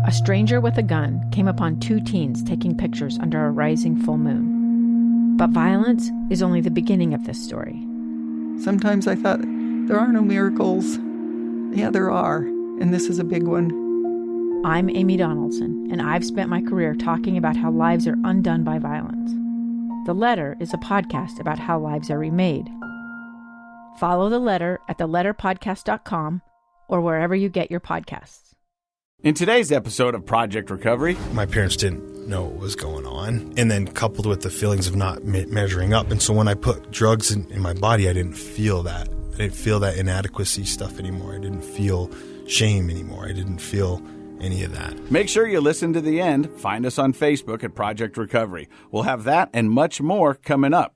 a stranger with a gun came upon 2 teens taking pictures under a rising full moon. But violence is only the beginning of this story. Sometimes I thought, there are no miracles. Yeah, there are, and this is a big one. I'm Amy Donaldson, and I've spent my career talking about how lives are undone by violence. The Letter is a podcast about how lives are remade. Follow The Letter at theletterpodcast.com or wherever you get your podcasts. In today's episode of Project Recovery, my parents didn't know what was going on, and then coupled with the feelings of not measuring up. And so when I put drugs in my body, I didn't feel that. I didn't feel that inadequacy stuff anymore. I didn't feel shame anymore. I didn't feel any of that. Make sure you listen to the end. Find us on Facebook at Project Recovery. We'll have that and much more coming up.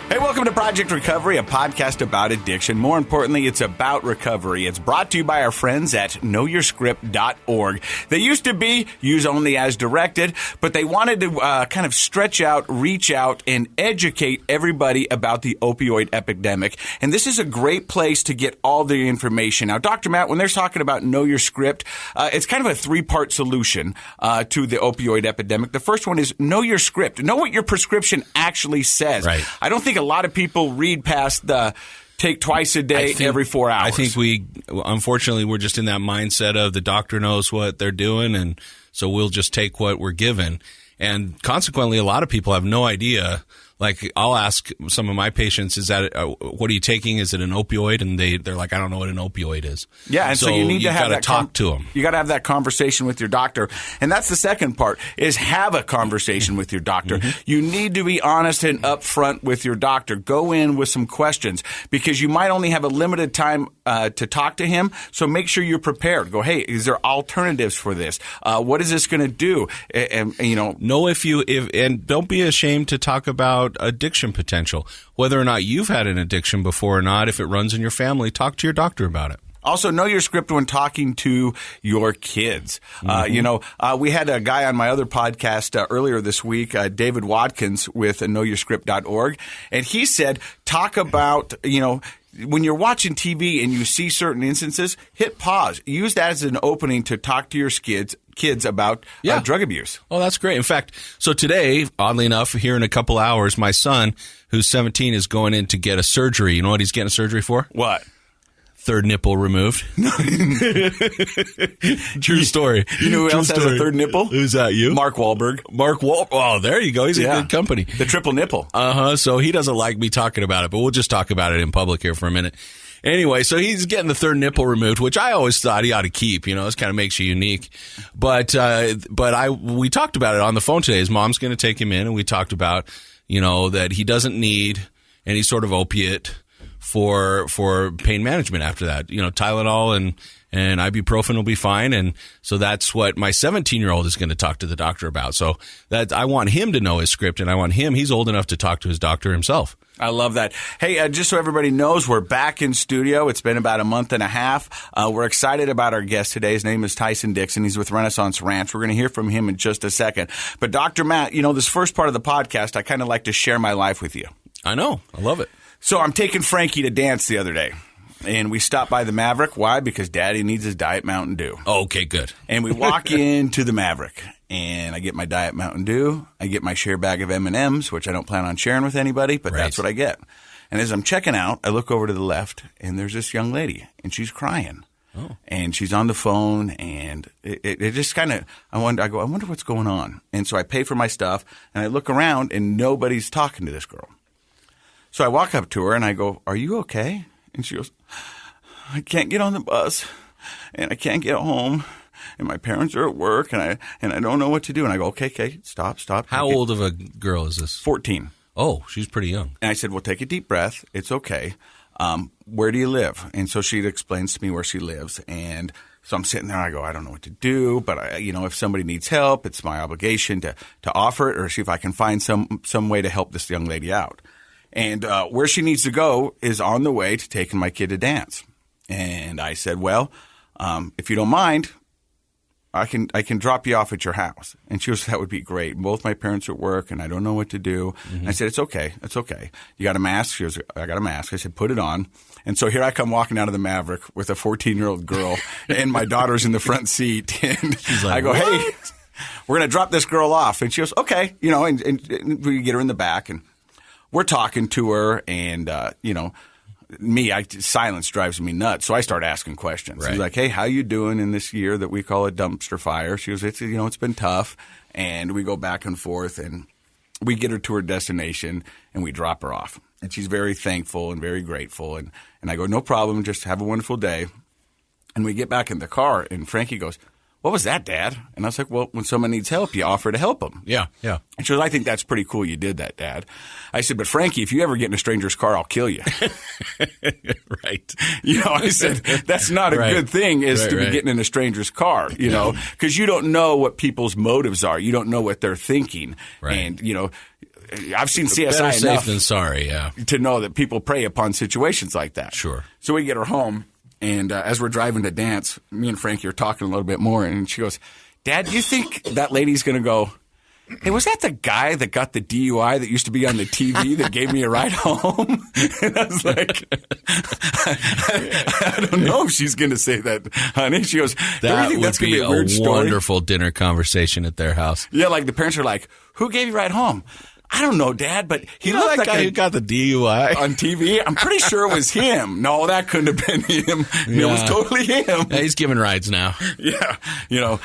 Hey, welcome to Project Recovery, a podcast about addiction. More importantly, it's about recovery. It's brought to you by our friends at knowyourscript.org. They used to be use only as directed, but they wanted to kind of stretch out, reach out, and educate everybody about the opioid epidemic. And this is a great place to get all the information. Now, Dr. Matt, when they're talking about Know Your Script, it's kind of a 3-part solution to the opioid epidemic. The first one is know your script. Know what your prescription actually says. Right. I don't think a lot of people read past the take twice a day every 4 hours. I think unfortunately, we're just in that mindset of the doctor knows what they're doing, and so we'll just take what we're given. And consequently, a lot of people have no idea. Like, I'll ask some of my patients, "Is that what are you taking? Is it an opioid?" And they're like, "I don't know what an opioid is." Yeah, and so you need to have that talk to them. You got to have that conversation with your doctor, and that's the second part: is have a conversation with your doctor. Mm-hmm. You need to be honest and upfront with your doctor. Go in with some questions because you might only have a limited time to talk to him. So make sure you're prepared. Go, hey, is there alternatives for this? What is this going to do? And you know, and don't be ashamed to talk about addiction potential, whether or not you've had an addiction before or not. If it runs in your family, talk to your doctor about it. Also, know your script when talking to your kids. Mm-hmm. We had a guy on my other podcast earlier this week, David Watkins with knowyourscript.org, and he said, talk about, when you're watching TV and you see certain instances, hit pause. Use that as an opening to talk to your kids about drug abuse. Oh, that's great. In fact, so today, oddly enough, here in a couple hours, my son, who's 17, is going in to get a surgery. You know what he's getting a surgery for? What? Third nipple removed. True story. You know who else has a third nipple? Who's that, you? Mark Wahlberg. Oh, there you go. He's in good company. The triple nipple. So he doesn't like me talking about it, but we'll just talk about it in public here for a minute. Anyway, so he's getting the third nipple removed, which I always thought he ought to keep. This kind of makes you unique. But we talked about it on the phone today. His mom's going to take him in, and we talked about, that he doesn't need any sort of opiate for pain management after that. Tylenol and ibuprofen will be fine. And so that's what my 17-year-old is going to talk to the doctor about. So that I want him to know his script, and he's old enough to talk to his doctor himself. I love that. Hey, just so everybody knows, we're back in studio. It's been about a month and a half. We're excited about our guest today. His name is Tyson Dixon. He's with Renaissance Ranch. We're going to hear from him in just a second. But Dr. Matt, this first part of the podcast, I kind of like to share my life with you. I know. I love it. So I'm taking Frankie to dance the other day. And we stopped by the Maverick. Why? Because Daddy needs his Diet Mountain Dew. Oh, okay, good. And we walk into the Maverick, and I get my Diet Mountain Dew. I get my share bag of M&Ms, which I don't plan on sharing with anybody, but That's what I get. And as I'm checking out, I look over to the left, and there's this young lady, and she's crying. Oh. And she's on the phone, and it just kind of, I wonder what's going on. And so I pay for my stuff, and I look around, and nobody's talking to this girl. So I walk up to her, and I go, "Are you okay?" And she goes, "I can't get on the bus, and I can't get home, and my parents are at work, and I don't know what to do." And I go, okay, stop. How old of a girl is this? 14. Oh, she's pretty young. And I said, well, take a deep breath. It's okay. Where do you live? And so she explains to me where she lives, and so I'm sitting there, and I go, I don't know what to do, but if somebody needs help, it's my obligation to offer it or see if I can find some way to help this young lady out. And where she needs to go is on the way to taking my kid to dance. And I said, well, if you don't mind, I can drop you off at your house. And she goes, that would be great. Both my parents are at work, and I don't know what to do. And I said, it's okay. It's okay. You got a mask? She goes, I got a mask. I said, put it on. And so here I come walking out of the Maverick with a 14-year-old girl, and my daughter's in the front seat. And She's like, I go, what? hey, we're going to drop this girl off. And she goes, okay. You know, and we get her in the back, and we're talking to her, and, you know, silence drives me nuts. So I start asking questions. Right. He's like, hey, how you doing in this year that we call a dumpster fire? She goes, it's been tough. And we go back and forth, and we get her to her destination, and we drop her off. And she's very thankful and very grateful. And I go, no problem. Just have a wonderful day. And we get back in the car, and Frankie goes, what was that, Dad? And I was like, well, when someone needs help, you offer to help them. Yeah, yeah. And she goes, I think that's pretty cool you did that, Dad. I said, but Frankie, if you ever get in a stranger's car, I'll kill you. Right. You know, I said, that's not a good thing to be getting in a stranger's car, you know, because you don't know what people's motives are. You don't know what they're thinking. Right. And, you know, I've seen CSI Better safe enough than sorry, yeah. to know that people prey upon situations like that. Sure. So we get her home, and as we're driving to dance, me and Frankie are talking a little bit more, and she goes, Dad, do you think that lady's going to go, hey, was that the guy that got the DUI that used to be on the TV that gave me a ride home? And I was like, I don't know if she's going to say that, honey. She goes, That think would that's gonna be a weird story? wonderful dinner conversation at their house. Yeah, like the parents are like, who gave you a ride home? I don't know, Dad, but he looked that like guy a who got the DUI on TV. I'm pretty sure it was him. No, that couldn't have been him. It was totally him. Yeah, he's giving rides now. Yeah, you know.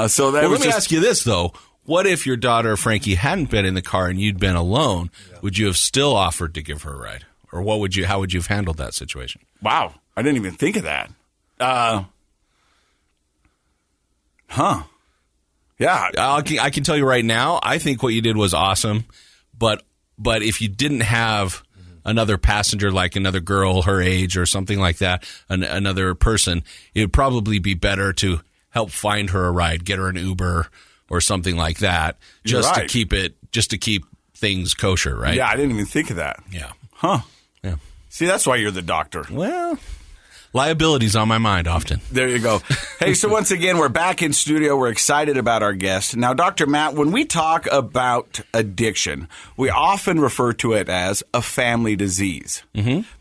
So that Well, was let me ask you this though: what if your daughter Frankie hadn't been in the car and you'd been alone? Would you have still offered to give her a ride, or what would you? How would you have handled that situation? Wow, I didn't even think of that. Yeah, I can tell you right now. I think what you did was awesome, but if you didn't have another passenger, like another girl her age or something like that, another person, it would probably be better to help find her a ride, get her an Uber or something like that, just to keep things kosher, right? Yeah, I didn't even think of that. Yeah. Huh. Yeah. See, that's why you're the doctor. Well, liability's on my mind often. There you go. Hey, so once again, we're back in studio. We're excited about our guest. Now, Dr. Matt, when we talk about addiction, we often refer to it as a family disease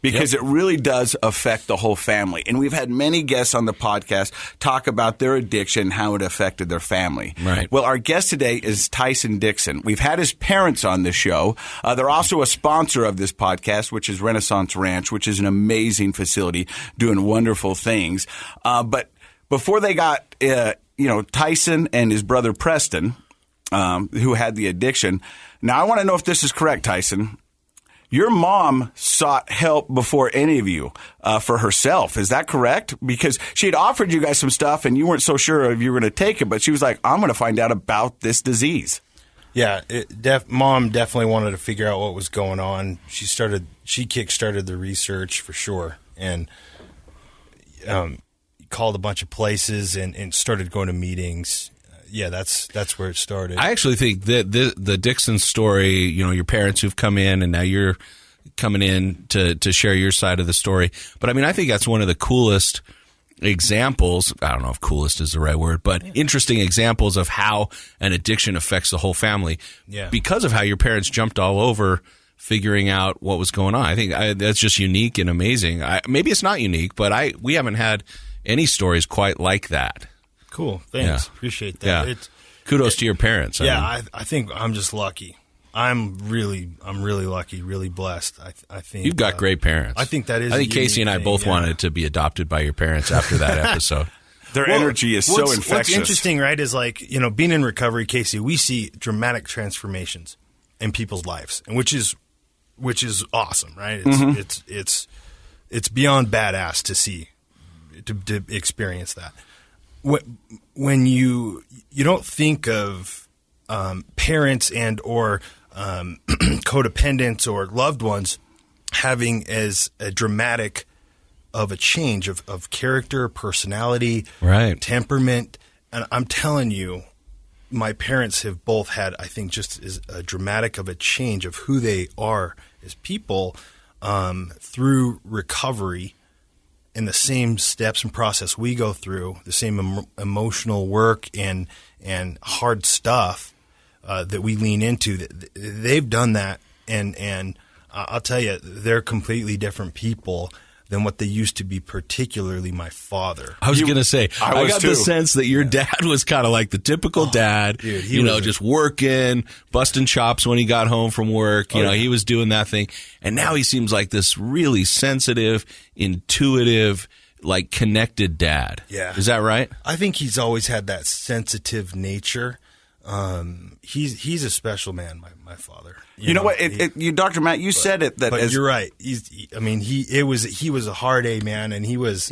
because it really does affect the whole family. And we've had many guests on the podcast talk about their addiction, how it affected their family. Right. Well, our guest today is Tyson Dixon. We've had his parents on the show. They're also a sponsor of this podcast, which is Renaissance Ranch, which is an amazing facility doing wonderful things. But before they got, Tyson and his brother Preston, who had the addiction. Now, I want to know if this is correct, Tyson. Your mom sought help before any of you for herself. Is that correct? Because she had offered you guys some stuff and you weren't so sure if you were going to take it, but she was like, I'm going to find out about this disease. Yeah, Mom definitely wanted to figure out what was going on. She kick-started the research for sure, and called a bunch of places and started going to meetings. That's where it started. I actually think that the Dixon story, your parents who've come in and now you're coming in to share your side of the story. But I mean, I think that's one of the coolest examples. I don't know if coolest is the right word, but interesting examples of how an addiction affects the whole family. Yeah. Because of how your parents jumped all over figuring out what was going on. I think that's just unique and amazing. Maybe it's not unique, but we haven't had any stories quite like that. Cool. Thanks. Yeah. Appreciate that. Yeah. Kudos to your parents. I think I'm just lucky. I'm really lucky, really blessed. I think you've got great parents. I think that is. I think Casey and I both wanted to be adopted by your parents after that episode. Their energy is so infectious. What's interesting, right, is like, being in recovery, Casey, we see dramatic transformations in people's lives, and which is awesome, right? It's beyond badass to see, to experience that. When you don't think of parents and or codependents or loved ones having as a dramatic of a change of character, personality, right, temperament. And I'm telling you, my parents have both had, I think, just as a dramatic of a change of who they are as people through recovery. and the same steps and process we go through, the same emotional work and hard stuff that we lean into. They've done that, and I'll tell you, they're completely different people than what they used to be, particularly my father. I was going to say, I got too. the sense that your dad was kind of like the typical dad, dude, just working, busting chops when he got home from work. He was doing that thing. And now he seems like this really sensitive, intuitive, like connected dad. Yeah. Is that right? I think he's always had that sensitive nature. He's a special man, my father. You know what, Dr. Matt, you said it. But you're right. He was a hard A man, and he was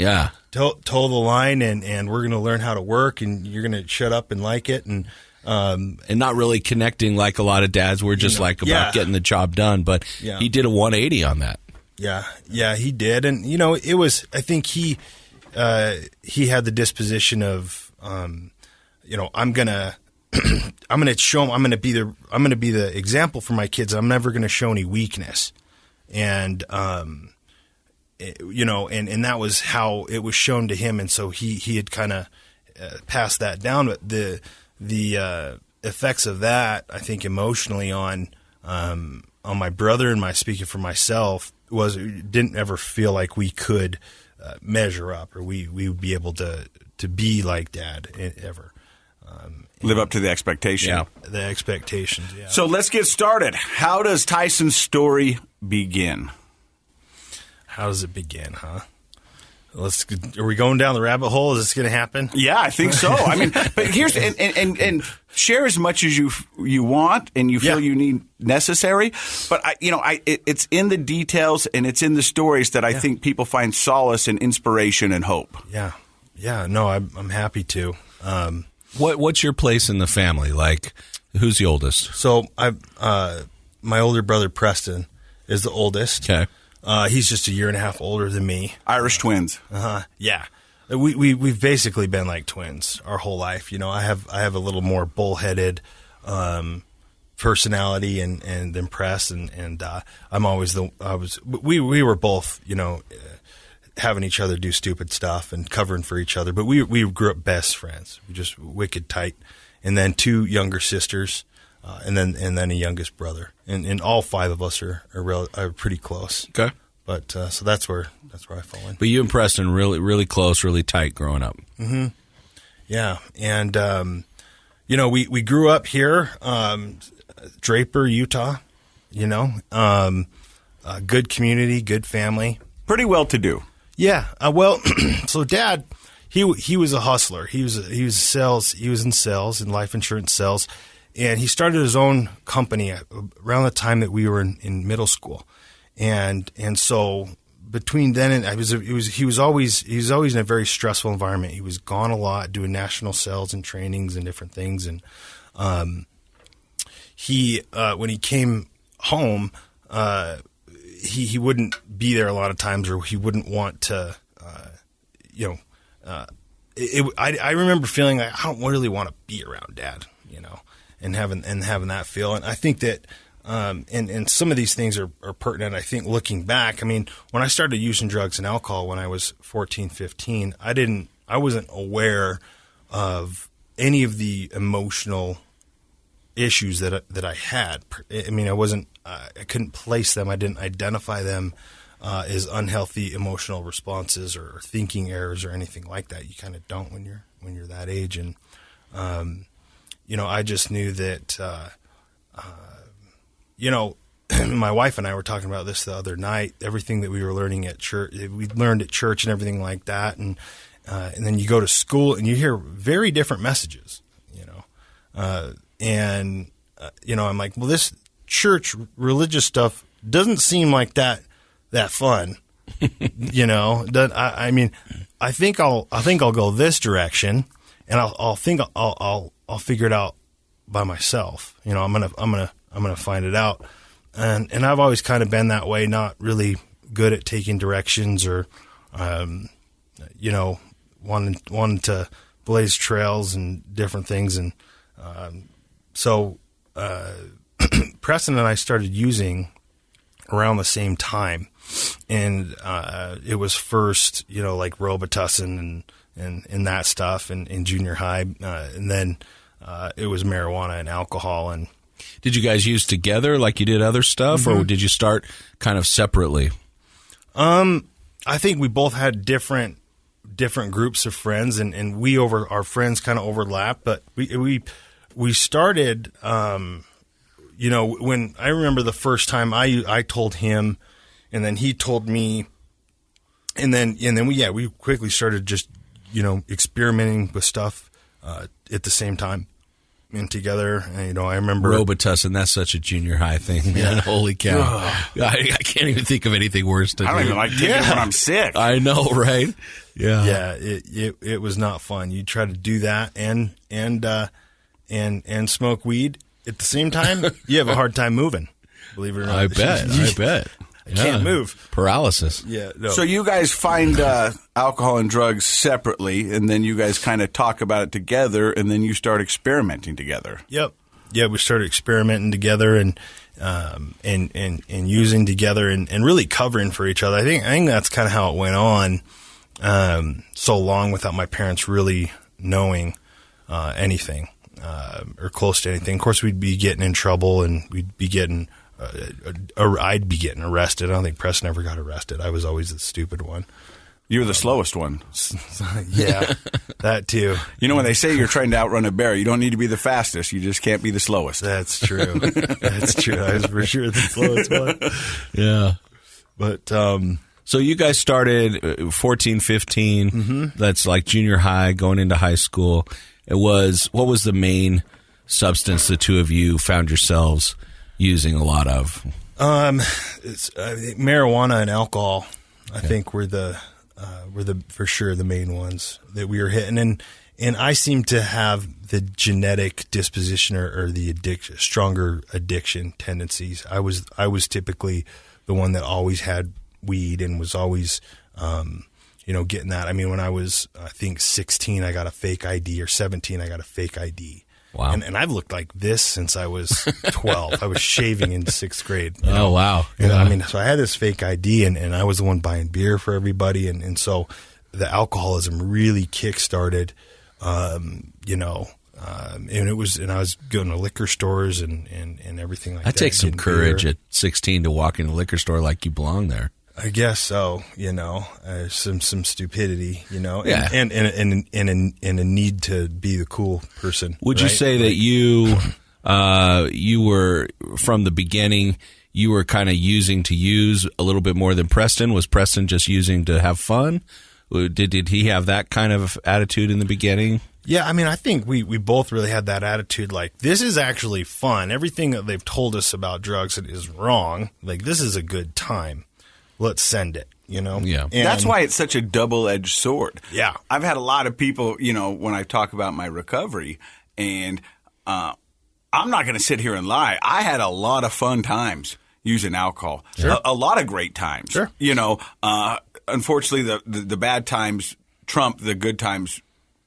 told the line, and we're going to learn how to work, and you're going to shut up and like it, and not really connecting like a lot of dads were just about getting the job done. But he did a 180 on that. Yeah, he did, and it was. I think he had the disposition of, I'm gonna show him. I'm gonna be the example for my kids. I'm never gonna show any weakness, and and that was how it was shown to him. And so he had kind of passed that down. But the effects of that, I think, emotionally on my brother and speaking for myself, was didn't ever feel like we could measure up, or we would be able to be like Dad ever. Live up to the expectation. Yeah, the expectations, yeah. So let's get started. How does Tyson's story begin? How does it begin, huh? Are we going down the rabbit hole? Is this going to happen? Yeah, I think so. I mean, but here's and share as much as you want and you feel you need necessary. But it's in the details and it's in the stories that I think people find solace and inspiration and hope. Yeah. No, I'm happy to. What's your place in the family? Like, who's the oldest? So my older brother Preston is the oldest. Okay. He's just a year and a half older than me. Irish twins. Yeah. We've basically been like twins our whole life. I have a little more bullheaded personality and than Preston, and I'm always we were both having each other do stupid stuff and covering for each other, but we grew up best friends. We just wicked tight, and then two younger sisters. And then a youngest brother, and all five of us are pretty close. Okay, but so that's where I fall in. But you and Preston really really close, really tight growing up. Mm-hmm. Yeah, and we grew up here, Draper, Utah. Good community, good family, pretty well to do. Yeah. So Dad, he was a hustler. He was in sales, in life insurance sales. And he started his own company around the time that we were in middle school, and so between then and he was always in a very stressful environment. He was gone a lot, doing national sales and trainings and different things. And he when he came home, he wouldn't be there a lot of times, or he wouldn't want to. I remember feeling like I don't really want to be around Dad, and having that feel. And I think that, and some of these things are pertinent. I think looking back, I mean, when I started using drugs and alcohol when I was 14, 15, I wasn't aware of any of the emotional issues that I had. I mean, I couldn't place them. I didn't identify them as unhealthy emotional responses or thinking errors or anything like that. You kind of don't when you're that age. And, I just knew that, my wife and I were talking about this the other night, everything that we were learning at church, we learned at church and everything like that. And then you go to school and you hear very different messages, I'm like, well, this church religious stuff doesn't seem like that fun, I mean, I think I'll go this direction, and I'll figure it out by myself. I'm gonna find it out, and I've always kind of been that way, not really good at taking directions or, wanting to blaze trails and different things, and so Preston and I started using around the same time. And it was first, like Robitussin and that stuff in junior high. And then it was marijuana and alcohol. And did you guys use together like you did other stuff, or did you start kind of separately? I think we both had different groups of friends, and our friends kind of overlapped, but we started, when I remember the first time I told him, and then he told me, and then we quickly started just, experimenting with stuff, at the same time. And together, and, I remember Robitussin. That's such a junior high thing, man. Holy cow! I can't even think of anything worse to do. I don't even like taking it when I'm sick. I know, right? Yeah, it was not fun. You try to do that and smoke weed at the same time. You have a hard time moving. Believe it or not, I bet. I can't move. Paralysis. Yeah. No. So you guys find alcohol and drugs separately, and then you guys kind of talk about it together, and then you start experimenting together. Yep. Yeah, we started experimenting together and using together and really covering for each other. I think that's kind of how it went on so long without my parents really knowing anything or close to anything. Of course, we'd be getting in trouble, and we'd be getting. I'd be getting arrested. I don't think Preston ever got arrested. I was always the stupid one. You were the slowest one. Yeah, that too. When they say you're trying to outrun a bear, you don't need to be the fastest. You just can't be the slowest. That's true. That's true. I was for sure the slowest one. Yeah. But so you guys started 14, 15. That's like junior high, going into high school. What was the main substance the two of you found yourselves using a lot of? It's marijuana and alcohol. I think were the for sure the main ones that we were hitting, and I seem to have the genetic disposition or the stronger addiction tendencies. I was typically the one that always had weed and was always getting that. I mean, when I was, I think 16, I got a fake ID, or 17, I got a fake ID. Wow. And I've looked like this since I was 12. I was shaving in 6th grade. Oh, wow. And I mean, so I had this fake ID, and I was the one buying beer for everybody. And so the alcoholism really kick-started, and I was going to liquor stores and everything like that. That takes some courage at 16 to walk in a liquor store like you belong there. I guess so, some stupidity, Yeah. and a need to be the cool person. Would you say that you were, from the beginning, you were kind of using to use a little bit more than Preston? Was Preston just using to have fun? Did he have that kind of attitude in the beginning? Yeah, I mean, I think we both really had that attitude, like, this is actually fun. Everything that they've told us about drugs is wrong. Like, this is a good time. Let's send it, Yeah. And that's why it's such a double-edged sword. Yeah. I've had a lot of people, when I talk about my recovery, and I'm not going to sit here and lie. I had a lot of fun times using alcohol. Sure. A lot of great times. Sure. Unfortunately, the bad times trump the good times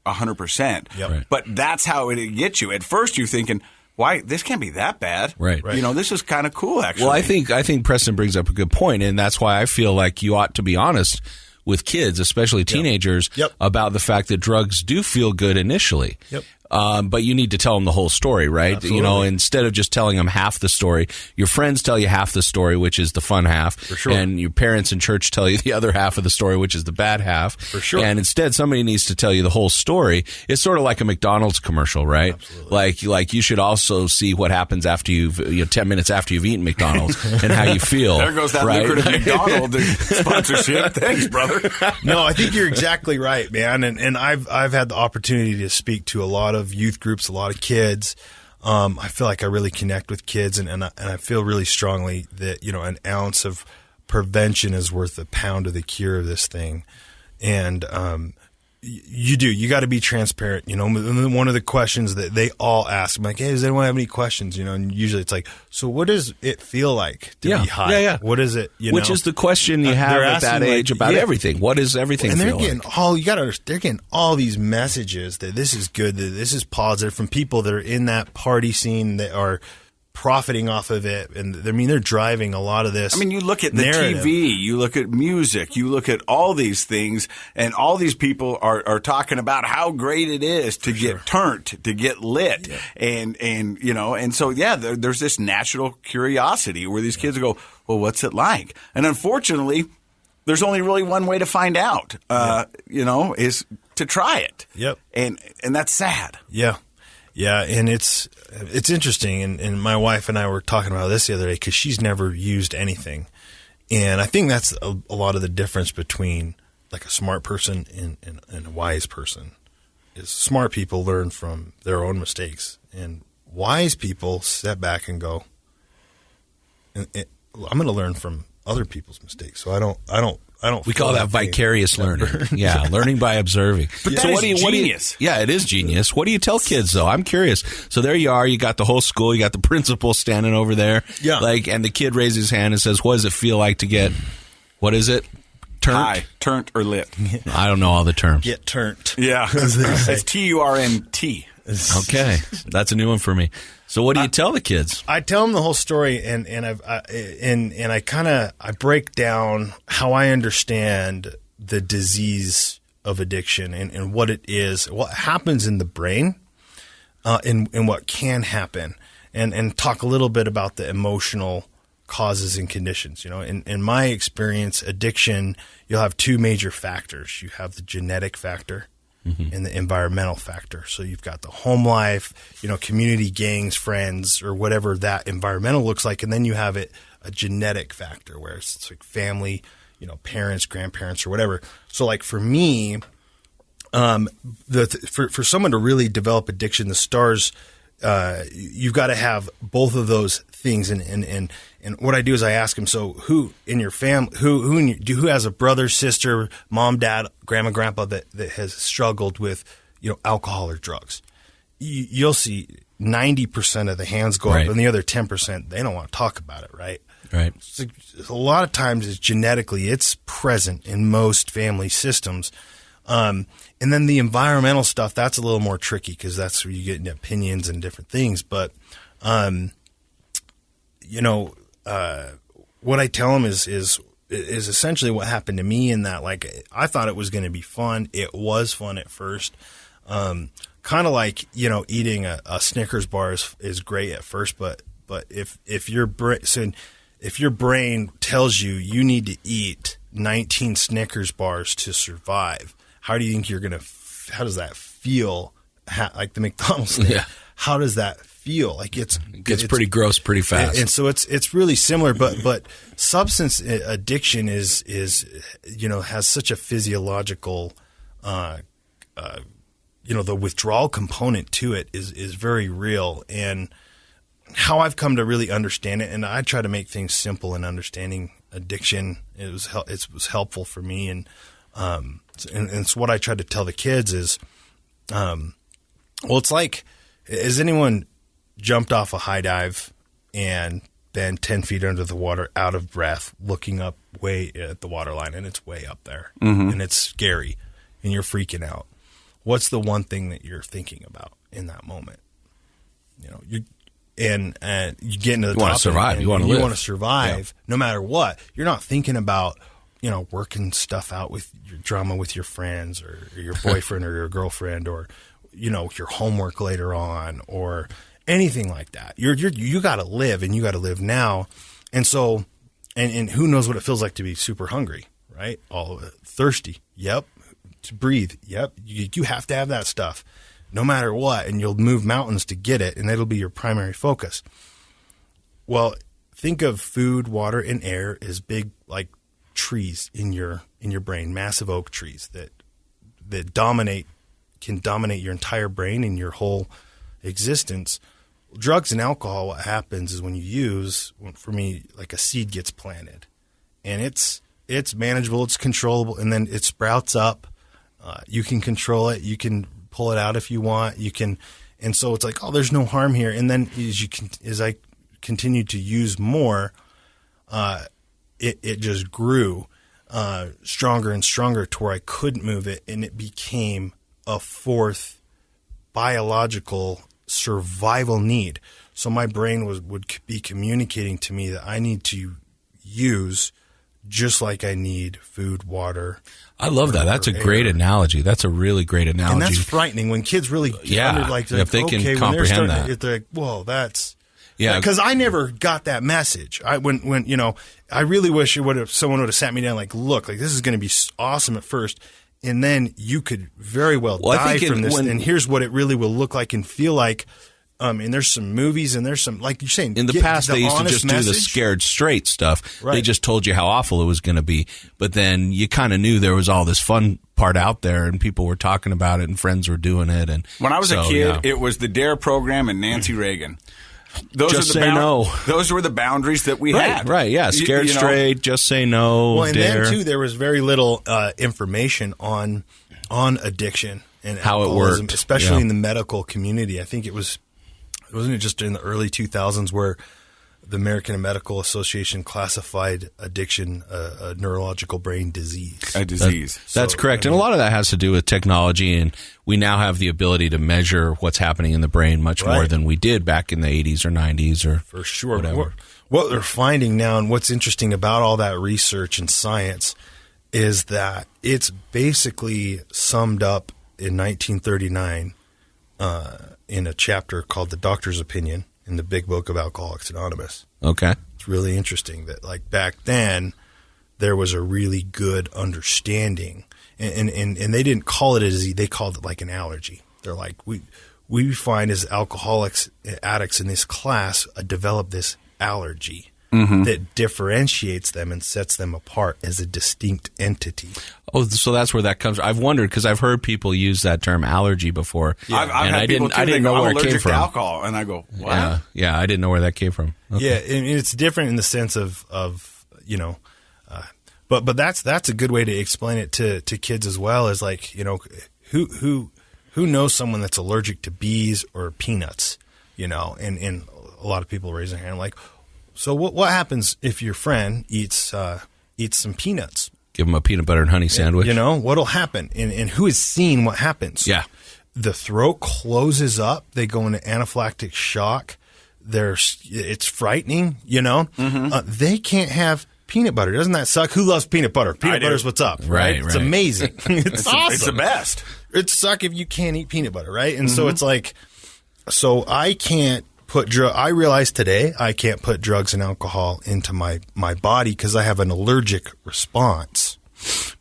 100%. Yep. Right. But that's how it gets you. At first, you're thinking, why, this can't be that bad. Right. This is kind of cool, actually. Well, I think Preston brings up a good point, and that's why I feel like you ought to be honest with kids, especially teenagers, about the fact that drugs do feel good initially. Yep. But you need to tell them the whole story, right? Absolutely. Instead of just telling them half the story, your friends tell you half the story, which is the fun half. For sure. And your parents in church tell you the other half of the story, which is the bad half. For sure. And instead, somebody needs to tell you the whole story. It's sort of like a McDonald's commercial, right? Absolutely. Like you should also see what happens after 10 minutes after you've eaten McDonald's and how you feel. There goes that right? lucrative McDonald's sponsorship. Thanks, brother. No, I think you're exactly right, man. And I've had the opportunity to speak to a lot of youth groups, a lot of kids. I feel like I really connect with kids, and I feel really strongly that an ounce of prevention is worth a pound of the cure of this thing. And you got to be transparent. One of the questions that they all ask, I'm like, hey, does anyone have any questions? And usually it's like, so what does it feel like to be high? Yeah. What is it? Which is the question you have at that age about everything. What does everything and feel they're getting they're getting all these messages that this is good, that this is positive from people that are in that party scene, that are profiting off of it. And I mean, they're driving a lot of this. I mean, you look at the narrative. TV, you look at music, you look at all these things, and all these people are talking about how great it is to get turned, to get lit. Yeah. And you know, and so, yeah, there's this natural curiosity where these kids go, well, what's it like? And unfortunately, there's only really one way to find out, you know, is to try it. Yep. And that's sad. Yeah. Yeah, and it's interesting, and my wife and I were talking about this the other day because she's never used anything, and I think that's a lot of the difference between like a smart person and a wise person. Is smart people learn from their own mistakes, and wise people step back and go, I'm going to learn from other people's mistakes, so I don't. We call that vicarious learning. Yeah, learning by observing. But so what do you, genius. Yeah, it is genius. What do you tell kids, though? I'm curious. So there you are. You got the whole school. You got the principal standing over there. Yeah. And the kid raises his hand and says, what does it feel like to get, what is it? Turnt or lit. I don't know all the terms. Get turnt. Yeah. It's TURNT. Okay. That's a new one for me. So what do you tell the kids? I tell them the whole story, and I break down how I understand the disease of addiction and what it is, what happens in the brain, and what can happen, and talk a little bit about the emotional causes and conditions. You know, in my experience, addiction, you'll have two major factors. You have the genetic factor. Mm-hmm. And the environmental factor. So you've got the home life, you know, community, gangs, friends, or whatever that environmental looks like. And then you have a genetic factor where it's like family, you know, parents, grandparents, or whatever. So like for me, for someone to really develop addiction, the stars, you've got to have both of those things. And what I do is I ask them, so who in your family, who has a brother, sister, mom, dad, grandma, grandpa that has struggled with, you know, alcohol or drugs? You'll see 90% of the hands go up, and the other 10%, they don't want to talk about it, right? Right. So a lot of times it's genetically, it's present in most family systems. And then the environmental stuff, that's a little more tricky because that's where you get into opinions and different things. But, you know, what I tell them is essentially what happened to me in that, like, I thought it was going to be fun. It was fun at first. Kind of like, you know, eating a Snickers bar is great at first, but if your brain tells you need to eat 19 Snickers bars to survive, how do you think how does that feel? Like the McDonald's thing. Yeah. How does that feel? Like it gets pretty gross pretty fast. And so it's really similar, but substance addiction is, you know, has such a physiological, you know, the withdrawal component to it is very real. And how I've come to really understand it, and I try to make things simple in understanding addiction. It was helpful for me. And it's what I try to tell the kids is, well, it's like, has anyone jumped off a high dive and been 10 feet under the water, out of breath, looking up way at the water line, and it's way up there, and it's scary, and you're freaking out? What's the one thing that you're thinking about in that moment? You know, you get into the top. You want to survive. You want to live. You want to survive no matter what. You're not thinking about, you know, working stuff out with your drama with your friends or your boyfriend or your girlfriend, or, you know, your homework later on, or anything like that. You got to live, and you got to live now. And so, and who knows what it feels like to be super hungry, right? All thirsty. Yep. To breathe. Yep. You have to have that stuff no matter what, and you'll move mountains to get it, and it'll be your primary focus. Well, think of food, water, and air as big, like, trees in your brain, massive oak trees that can dominate your entire brain and your whole existence. Drugs and alcohol, what happens is when you use, for me, like a seed gets planted, and it's manageable, it's controllable, and then it sprouts up. You can control it. You can pull it out if you want. You can, and so it's like, oh, there's no harm here. And then as I continued to use more, it just grew stronger and stronger to where I couldn't move it, and it became a fourth biological survival need. So my brain would be communicating to me that I need to use just like I need food, water. I love that. That's a great analogy. That's a really great analogy. And that's frightening when kids really if they can comprehend that. They're like, whoa, that's... Yeah, because I never got that message. I really wish someone would have sat me down like, look, like this is going to be awesome at first, and then you could very well die from this. And here's what it really will look like and feel like. And there's some movies and there's some, like you're saying, in the past they used to just do the scared straight stuff. Right. They just told you how awful it was going to be, but then you kind of knew there was all this fun part out there, and people were talking about it, and friends were doing it. And when I was a kid, it was the DARE program and Nancy Reagan. Just say no. Those were the boundaries that we had. Right, yeah. Scared straight, just say no, well, and dare. then, too, there was very little information on addiction and how it worked. Especially in the medical community. I think wasn't it just in the early 2000s where the American Medical Association classified addiction a neurological brain disease. A disease. That's correct. And a lot of that has to do with technology, and we now have the ability to measure what's happening in the brain much more than we did back in the 80s or 90s or for sure. Whatever. What they're finding now, and what's interesting about all that research and science, is that it's basically summed up in 1939 in a chapter called The Doctor's Opinion in the Big Book of Alcoholics Anonymous. Okay. It's really interesting that, like, back then there was a really good understanding, and they didn't call it a disease, they called it like an allergy. They're like, we find as alcoholics, addicts in this class, develop this allergy that differentiates them and sets them apart as a distinct entity. Oh, so that's where that comes from. I've wondered, because I've heard people use that term allergy before. Yeah. I didn't know where it came from. I'm allergic to alcohol, and I go, what? Yeah, I didn't know where that came from. Okay. Yeah, and it's different in the sense of but that's a good way to explain it to kids as well, is like, who knows someone that's allergic to bees or peanuts, and a lot of people raise their hand like, so what happens if your friend eats some peanuts? Give them a peanut butter and honey sandwich. What'll happen? And who has seen what happens? Yeah. The throat closes up. They go into anaphylactic shock. It's frightening, They can't have peanut butter. Doesn't that suck? Who loves peanut butter? Peanut butter's what's up, right? It's amazing. It's awesome. It's the best. It'd suck if you can't eat peanut butter, right? And so it's like, so I can't I realize today I can't put drugs and alcohol into my body because I have an allergic response.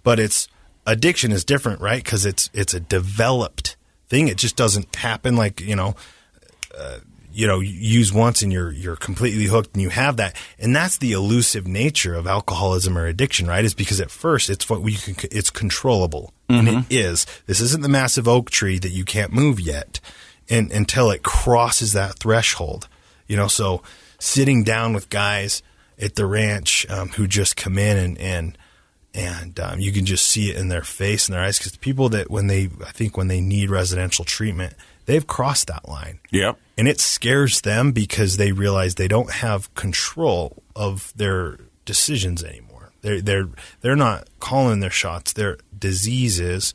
But addiction is different, right? Because it's a developed thing. It just doesn't happen like, you use once and you're completely hooked and you have that. And that's the elusive nature of alcoholism or addiction, right? Is because at first it's controllable. And it is. This isn't the massive oak tree that you can't move yet. And until it crosses that threshold, so sitting down with guys at the ranch who just come in and you can just see it in their face and their eyes, because people that when they need residential treatment, they've crossed that line. Yep. And it scares them because they realize they don't have control of their decisions anymore. They're not calling their shots. They're diseases,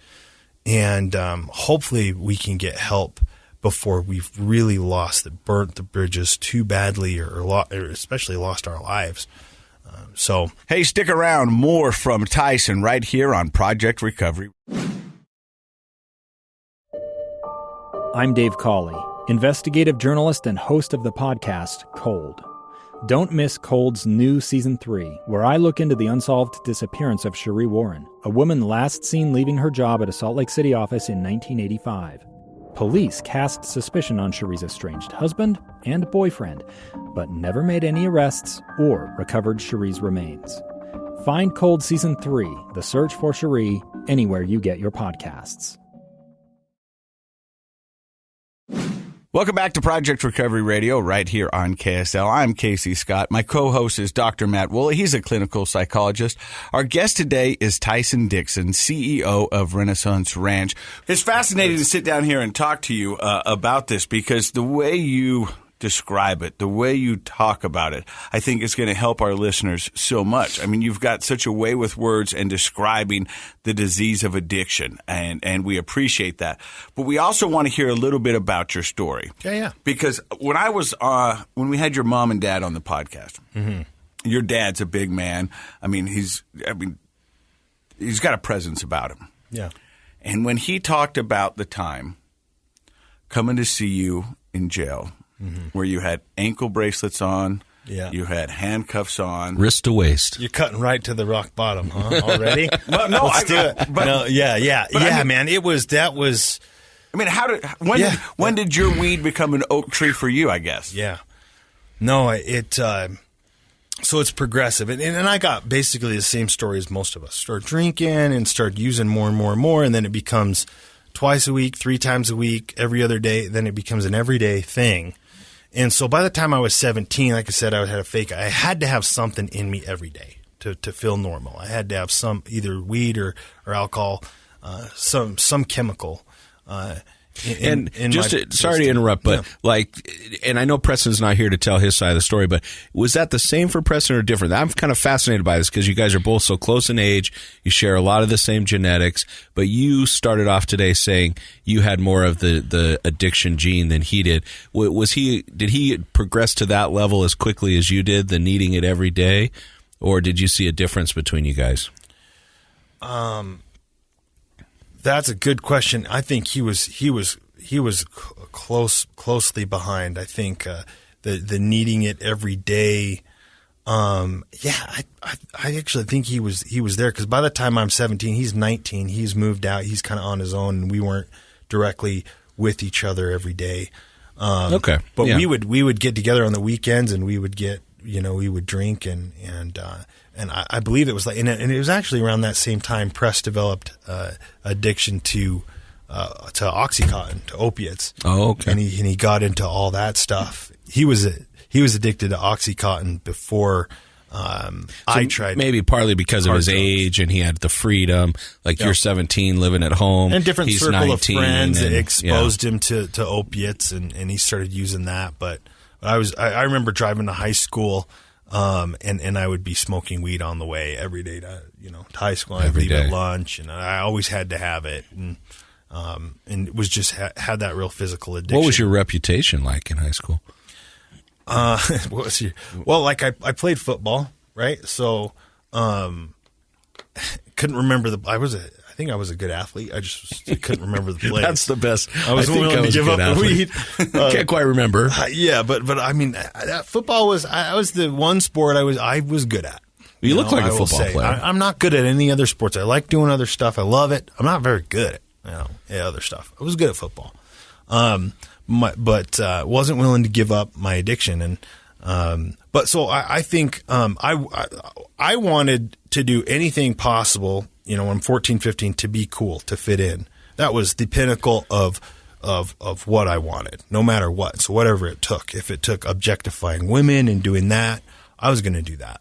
and hopefully we can get help before we've really burnt the bridges too badly, or especially lost our lives. Hey, stick around. More from Tyson right here on Project Recovery. I'm Dave Cawley, investigative journalist and host of the podcast Cold. Don't miss Cold's new Season 3, where I look into the unsolved disappearance of Cherie Warren, a woman last seen leaving her job at a Salt Lake City office in 1985. Police cast suspicion on Cherie's estranged husband and boyfriend, but never made any arrests or recovered Cherie's remains. Find Cold Season 3, The Search for Cherie, anywhere you get your podcasts. Welcome back to Project Recovery Radio right here on KSL. I'm Casey Scott. My co-host is Dr. Matt Woolley. He's a clinical psychologist. Our guest today is Tyson Dixon, CEO of Renaissance Ranch. It's fascinating to sit down here and talk to you about this, because the way you describe it, the way you talk about it, I think is going to help our listeners so much. I mean, you've got such a way with words and describing the disease of addiction, and we appreciate that. But we also want to hear a little bit about your story. Yeah. Because when we had your mom and dad on the podcast, your dad's a big man. I mean, he's got a presence about him. Yeah. And when he talked about the time coming to see you in jail, where you had ankle bracelets on, you had handcuffs on, wrist to waist. You're cutting right to the rock bottom, huh? Already? Well, no, Let's do it. But, no, yeah, I mean, man. That was. I mean, when did your weed become an oak tree for you? I guess. Yeah. No, so it's progressive, and I got basically the same story as most of us. Start drinking and start using more and more and more, and then it becomes twice a week, 3 times a week, every other day. Then it becomes an everyday thing. And so by the time I was 17, like I said, I had a fake. I had to have something in me every day to feel normal. I had to have some either weed or alcohol, some chemical. Sorry to interrupt, but and I know Preston's not here to tell his side of the story, but was that the same for Preston or different? I'm kind of fascinated by this because you guys are both so close in age. You share a lot of the same genetics, but you started off today saying you had more of the addiction gene than he did. Did he progress to that level as quickly as you did, the needing it every day, or did you see a difference between you guys? That's a good question. I think he was closely behind. I think the needing it every day. I actually think he was there because by the time I'm 17, he's 19. He's moved out. He's kind of on his own, and we weren't directly with each other every day. Okay, but we would get together on the weekends, and we would drink and I believe it was and it was actually around that same time Press developed addiction to OxyContin, to opiates. Oh, okay. And he got into all that stuff. He was addicted to OxyContin before I tried. Maybe partly because of his age, and he had the freedom. Like you're 17, living at home, and different he's circle 19, of friends that exposed him to opiates, and he started using that. But I remember driving to high school. And I would be smoking weed on the way every day to high school. I'd leave at lunch, and I always had to have it, and it was just had that real physical addiction. What was your reputation like in high school? I played football, right? So couldn't remember I think I was a good athlete. I just couldn't remember the plays. That's the best. I was willing to give up the weed. Can't quite remember. But I mean, football was the one sport I was good at. You look like a football player. I'm not good at any other sports. I like doing other stuff. I love it. I'm not very good at other stuff. I was good at football, but wasn't willing to give up my addiction. And but so I think I wanted to do anything possible. When I'm 14, 15, to be cool, to fit in. That was the pinnacle of what I wanted, no matter what. So whatever it took. If it took objectifying women and doing that, I was going to do that.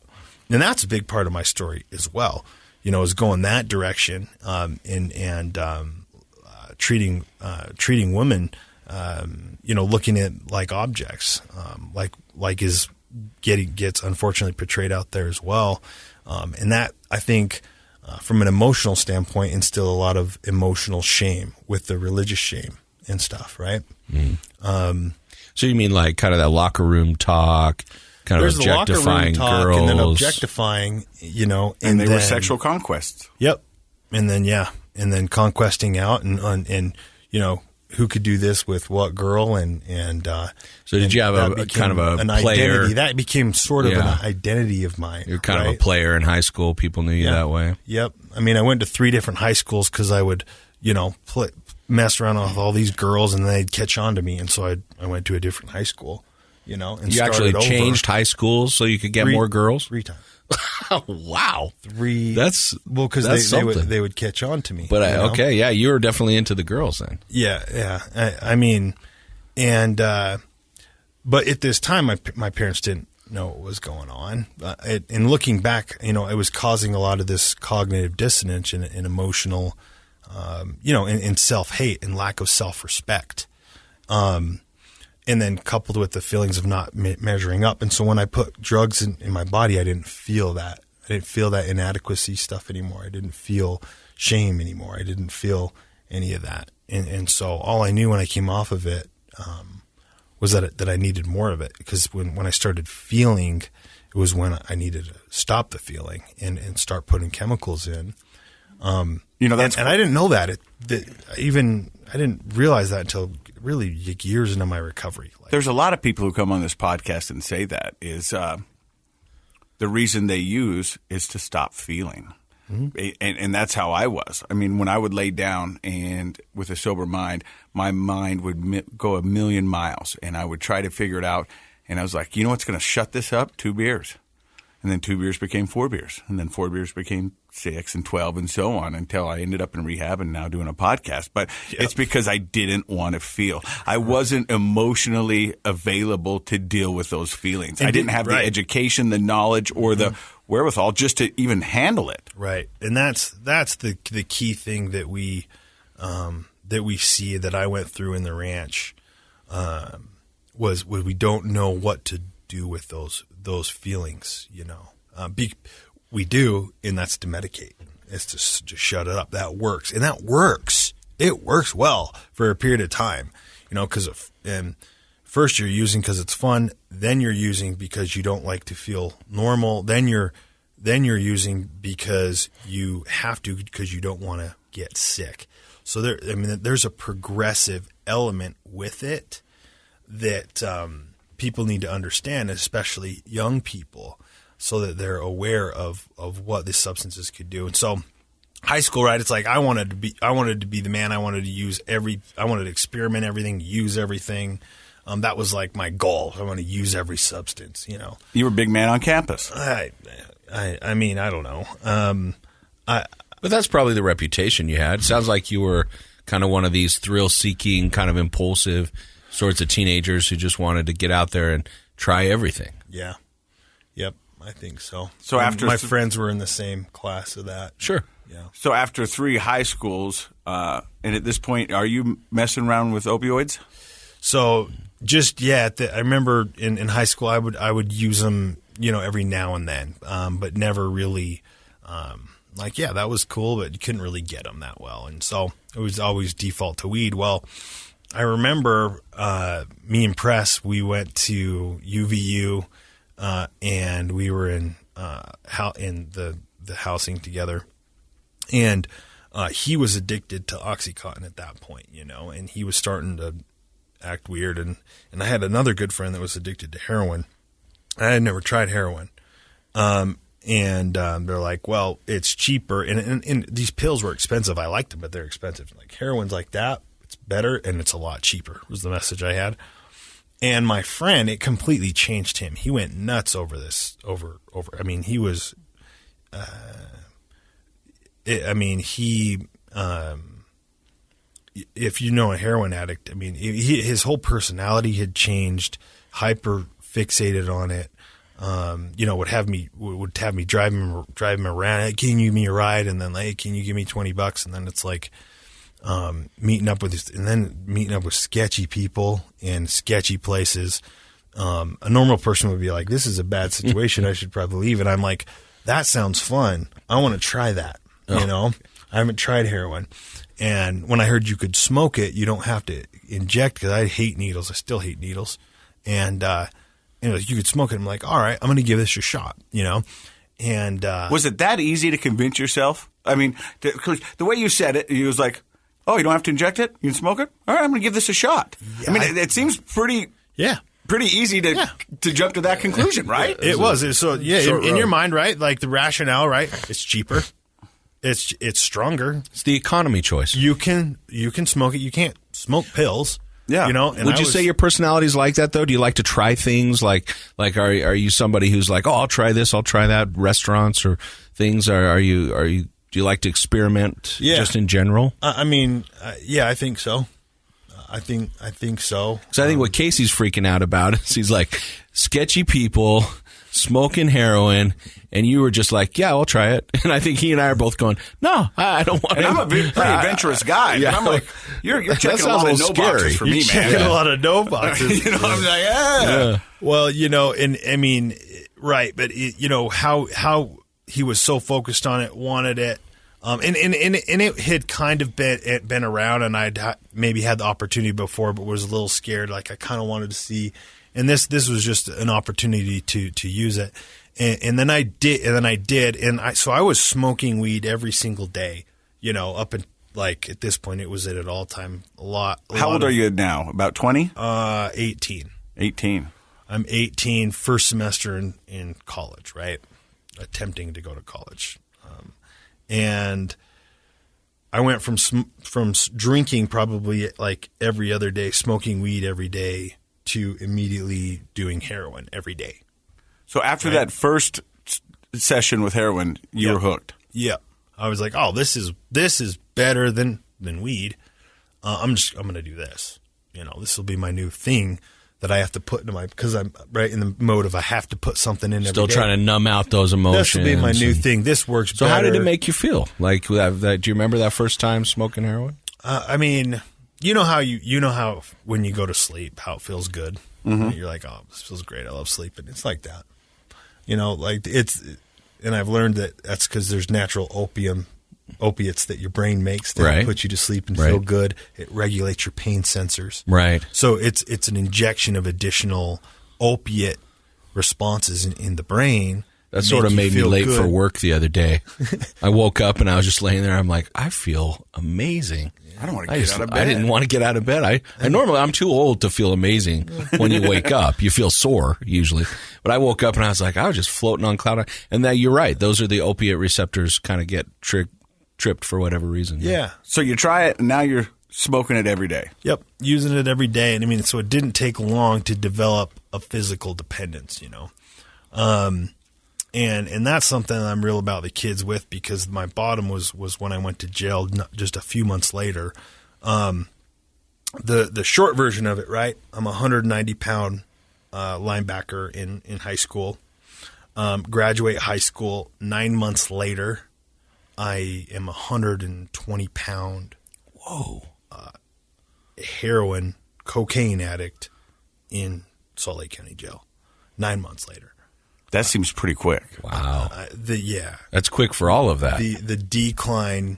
And that's a big part of my story as well. Is going that direction and treating women, looking at like objects, like gets unfortunately portrayed out there as well. And that, I think, from an emotional standpoint, instill a lot of emotional shame with the religious shame and stuff, right? So you mean like kind of that locker room talk, kind of objectifying girls, and then objectifying, and they were sexual conquests. Yep, and then conquesting out, and who could do this with what girl, and so did you have a kind of an player? Identity. That became sort of an identity of mine. You're kind of a player in high school. People knew you that way. Yep. I mean, I went to 3 different high schools because I would, mess around with all these girls, and they'd catch on to me, and so I went to a different high school. And you actually changed high schools so you could get more girls? 3 times. Wow. 3. That's because they would catch on to me. But you were definitely into the girls then. Yeah. I mean, and but at this time, my parents didn't know what was going on. And looking back, it was causing a lot of this cognitive dissonance and emotional, and self-hate and lack of self-respect. and then coupled with the feelings of not measuring up. And so when I put drugs in my body, I didn't feel that. I didn't feel that inadequacy stuff anymore. I didn't feel shame anymore. I didn't feel any of that. And so all I knew when I came off of it was that I needed more of it, because when I started feeling, it was when I needed to stop the feeling and start putting chemicals in. And I didn't know that. I didn't realize that until really years into my recovery. There's a lot of people who come on this podcast and say that is the reason they use is to stop feeling. Mm-hmm. And that's how I was. I mean, when I would lay down and with a sober mind, my mind would go a million miles, and I would try to figure it out. And I was like, you know what's going to shut this up? 2 beers. And then 2 beers became 4 beers. And then 4 beers became 6 and 12 and so on, until I ended up in rehab and now doing a podcast. But It's because I didn't want to feel. I wasn't emotionally available to deal with those feelings. I didn't have the education, the knowledge, or the wherewithal just to even handle it. Right. And that's the key thing that we see, that I went through in the ranch, was we don't know what to do with those feelings, we do, and that's to medicate. It's to just shut it up. That works. And that works. It works well for a period of time, because first you're using because it's fun, then you're using because you don't like to feel normal, then you're using because you have to, because you don't want to get sick. So there's a progressive element with it that people need to understand, especially young people, so that they're aware of what these substances could do. And so high school, right? It's like I wanted to be the man. I wanted to experiment everything, use everything. That was like my goal. I want to use every substance, You were a big man on campus. I mean, I don't know. But that's probably the reputation you had. Sounds like you were kind of one of these thrill-seeking, kind of impulsive sorts of teenagers who just wanted to get out there and try everything. Yeah. Yep, I think so. So after my friends were in the same class of that. Sure. Yeah. So after 3 high schools, and at this point, are you messing around with opioids? So I remember in high school I would use them, every now and then, but never really. That was cool, but you couldn't really get them that well, and so it was always default to weed. Well, I remember me and Press, we went to UVU, and we were in the housing together, and he was addicted to OxyContin at that point, and he was starting to act weird, and I had another good friend that was addicted to heroin. I had never tried heroin, and they're like, well, it's cheaper, and these pills were expensive. I liked them, but they're expensive. Like heroin's like that. It's better, and it's a lot cheaper, was the message I had. And my friend, it completely changed him. He went nuts over this, I mean, he was, if you know a heroin addict, I mean, his whole personality had changed, hyper fixated on it. Would have me drive him around. Hey, can you give me a ride? And then, hey, can you give me $20? And then it's like, meeting up with sketchy people in sketchy places. A normal person would be like, this is a bad situation. I should probably leave. And I'm like, that sounds fun. I want to try that. I haven't tried heroin. And when I heard you could smoke it, you don't have to inject, because I hate needles. I still hate needles. And, you could smoke it. I'm like, all right, I'm going to give this a shot, And was it that easy to convince yourself? I mean, because the way you said it, you was like, oh, you don't have to inject it? You can smoke it? All right, I'm going to give this a shot. Yeah, I mean, it seems pretty easy to jump to that conclusion, right? It was. So, in your mind, right? Like the rationale, right? It's cheaper. It's stronger. It's the economy choice. You can smoke it. You can't smoke pills. Yeah. And would you say your personality is like that, though? Do you like to try things? Like are you somebody who's like, oh, I'll try this, I'll try that, restaurants or things? Do you like to experiment just in general? I think so. I think so. Because I think what Casey's freaking out about is he's like, sketchy people, smoking heroin, and you were just like, yeah, I'll try it. And I think he and I are both going, no, I don't want to. And I'm a pretty adventurous guy. Yeah. And I'm like, you're checking a lot of no scary. boxes for me, man. Checking a lot of no boxes. I'm like, yeah. Well, and I mean, right, but how he was so focused on it, wanted it, and it had kind of been around, and I'd maybe had the opportunity before, but was a little scared. Like I kind of wanted to see, and this was just an opportunity to use it, and then I did, so I was smoking weed every single day, up and like at this point it was at an all time a lot. How old are you now? About 20? 18. 18. I'm 18, first semester in college, right? Attempting to go to college. And I went from drinking probably like every other day, smoking weed every day, to immediately doing heroin every day. So after that first session with heroin, you were hooked. Yeah. I was like, oh, this is better than weed. I'm going to do this. This will be my new thing that I have to put into because I'm right in the mode of I have to put something in every Still day. trying to numb out those emotions. This will be my new thing. This works So better. how did it make you feel? Like that? Do you remember that first time smoking heroin? I mean, you know how when you go to sleep, how it feels good. Mm-hmm. You're like, oh, this feels great. I love sleeping. It's like that. And I've learned that that's because there's natural opiates that your brain makes that put you to sleep and feel good. It regulates your pain sensors. Right. So it's an injection of additional opiate responses in the brain. That sort of made me late good for work the other day. I woke up and I was just laying there. I'm like, I feel amazing. I don't want to get out of bed. I didn't want to get out of bed. I'm too old to feel amazing when you wake up. You feel sore usually. But I woke up and I was like, I was just floating on cloud. And that you're right. Those are the opiate receptors kind of get tripped for whatever reason. Yeah. So you try it and now you're smoking it every day. Yep. Using it every day. And I mean, so it didn't take long to develop a physical dependence, And that's something I'm real about the kids with, because my bottom was when I went to jail just a few months later. The short version of it, right? I'm a 190-pound linebacker in high school. Graduate high school 9 months later. I am a 120-pound heroin, cocaine addict in Salt Lake County Jail 9 months later. That seems pretty quick. Wow. That's quick for all of that. The decline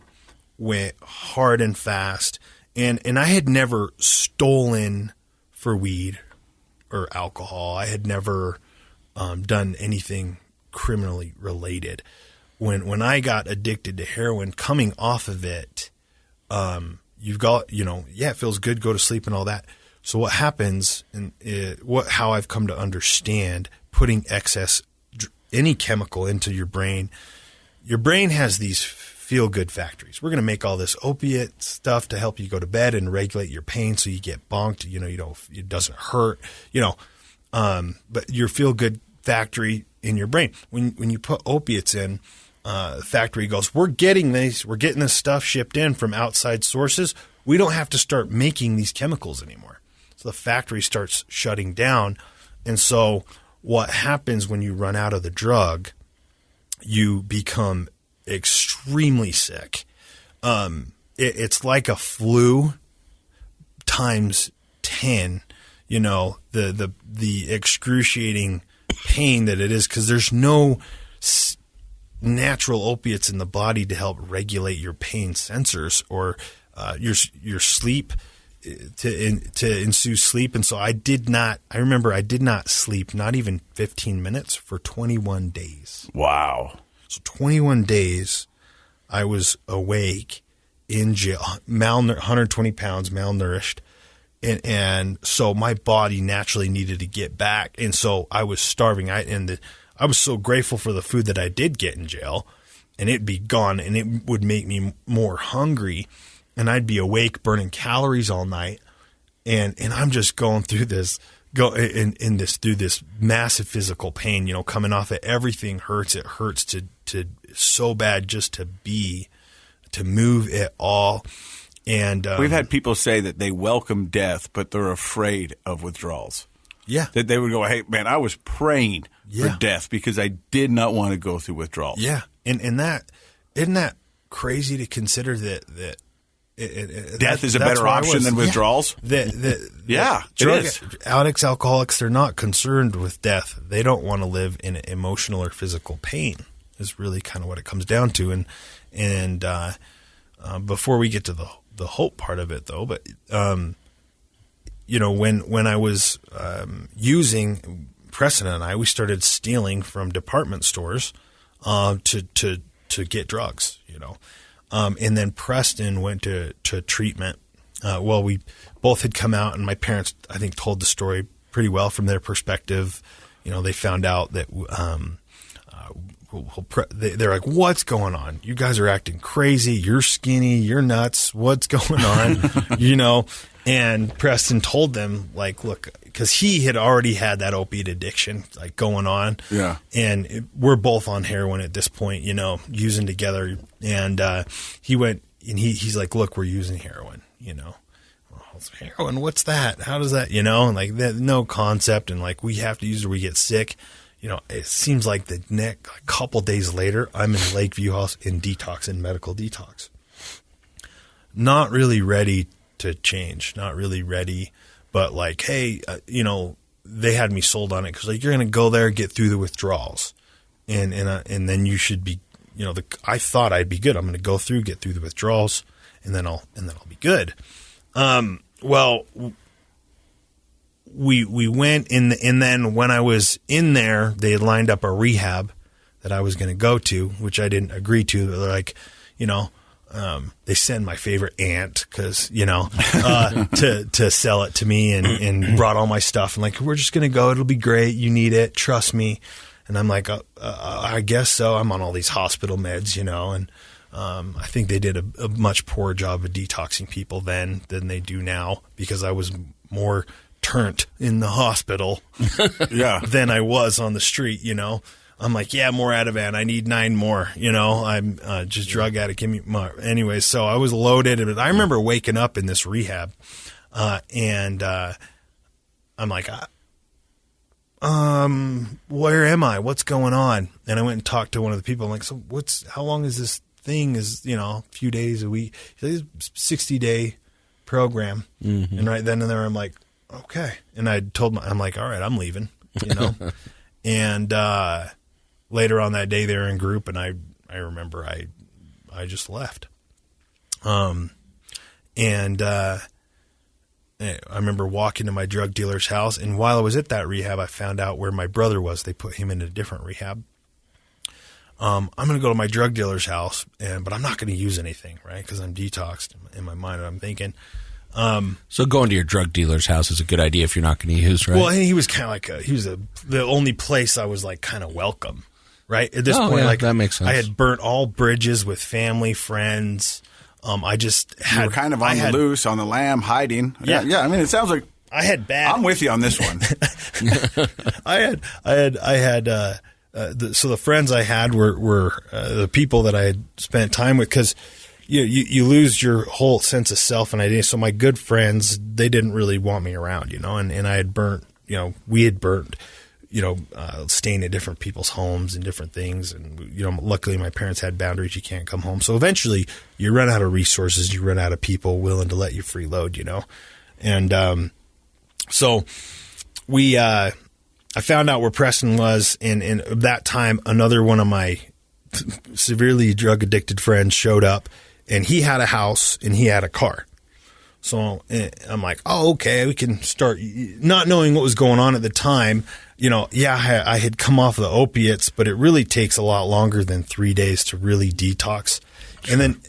went hard and fast. And I had never stolen for weed or alcohol. I had never done anything criminally related. When I got addicted to heroin, coming off of it, you've got, it feels good, go to sleep and all that. So what happens, and how I've come to understand, putting any chemical into your brain has these feel-good factories. We're going to make all this opiate stuff to help you go to bed and regulate your pain so you get bonked. It doesn't hurt, but your feel-good factory in your brain. When you put opiates in, the factory goes, we're getting this stuff shipped in from outside sources. We don't have to start making these chemicals anymore. So the factory starts shutting down. And so what happens when you run out of the drug, you become extremely sick. It's like a flu times 10, the excruciating pain that it is, because there's no natural opiates in the body to help regulate your pain sensors or your sleep to ensue sleep. And so I remember I did not sleep, not even 15 minutes for 21 days. Wow. So 21 days I was awake in jail, 120 pounds, malnourished. And so my body naturally needed to get back. And so I was starving. I was so grateful for the food that I did get in jail, and it'd be gone, and it would make me more hungry. And I'd be awake burning calories all night. And I'm just going through this, through this massive physical pain, coming off it. Everything hurts. It hurts to so bad just to move at all. And we've had people say that they welcome death, but they're afraid of withdrawals. Yeah. That they would go, hey, man, I was praying for death because I did not want to go through withdrawals. Yeah. And that, isn't that crazy to consider that death is a better option than withdrawals? Yeah. Drug addicts, alcoholics, they're not concerned with death. They don't want to live in emotional or physical pain is really kind of what it comes down to. And before we get to the hope part of it though, but, when I was using, Preston and I, we started stealing from department stores to get drugs, and then Preston went to treatment. We both had come out, and my parents, I think, told the story pretty well from their perspective. They found out that they're like, what's going on? You guys are acting crazy. You're skinny. You're nuts. What's going on? And Preston told them, like, look, because he had already had that opiate addiction, like, going on. Yeah. And we're both on heroin at this point, using together. And he went, and he's like, look, we're using heroin, heroin, what's that? How does that, and like, that, no concept. And like, we have to use it or we get sick. It seems like the next couple days later, I'm in Lakeview House in detox, in medical detox. Not really ready to change, not really ready, but like, hey, they had me sold on it because like, you're going to go there, get through the withdrawals, and then you should be, I thought I'd be good. I'm going to go through, get through the withdrawals, and then I'll be good. We went in, and then when I was in there, they had lined up a rehab that I was going to go to, which I didn't agree to. They're like, they send my favorite aunt because, to sell it to me and brought all my stuff. And like, we're just going to go. It'll be great. You need it. Trust me. And I'm like, I guess so. I'm on all these hospital meds, and I think they did a much poorer job of detoxing people then than they do now because I was more turnt in the hospital than I was on the street, I'm like, yeah, more Ativan. I need 9 more. I'm just drug addict. Give me more. Anyway, so I was loaded. And I remember waking up in this rehab, and I'm like, where am I? What's going on? And I went and talked to one of the people. I'm like, so how long is this thing? Is a few days a week? It's a 60-day program. Mm-hmm. And right then and there, I'm like, okay. And I told I'm like, all right, I'm leaving. And later on that day, they were in group, and I remember I just left. I remember walking to my drug dealer's house, and while I was at that rehab, I found out where my brother was. They put him in a different rehab. I'm going to go to my drug dealer's house, but I'm not going to use anything, right? Because I'm detoxed in my mind. I'm thinking. So going to your drug dealer's house is a good idea if you're not going to use, right? Well, he was kind of like the only place I was like kind of welcome, right? At this point, like that makes sense. I had burnt all bridges with family, friends. I just had, you were kind of on the loose, on the lam, hiding. Yeah. I mean, it sounds like I had bad. I'm with you on this one. So the friends I had were the people that I had spent time with, because you lose your whole sense of self and identity. So my good friends, they didn't really want me around, and I had burnt, we had burnt, staying at different people's homes and different things. And, luckily my parents had boundaries. You can't come home. So eventually you run out of resources. You run out of people willing to let you freeload, And so I found out where Preston was. And at that time, another one of my severely drug addicted friends showed up, and he had a house and he had a car. So I'm like, oh, okay, we can start. Not knowing what was going on at the time, I had come off the opiates, but it really takes a lot longer than 3 days to really detox. Sure. And then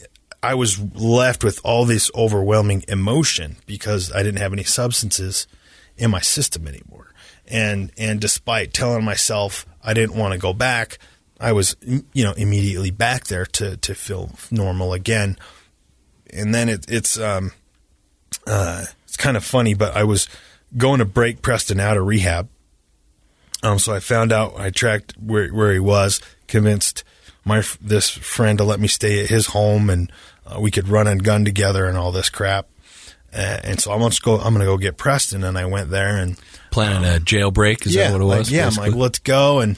I was left with all this overwhelming emotion because I didn't have any substances in my system anymore. And despite telling myself I didn't want to go back, I was, immediately back there to feel normal again. And then it's kind of funny, but I was going to break Preston out of rehab. So I found out, I tracked where he was, convinced this friend to let me stay at his home, and we could run and gun together and all this crap. And so I'm going to go get Preston. And I went there and planning a jailbreak. Is that what it was? Yeah. I'm like, let's go. And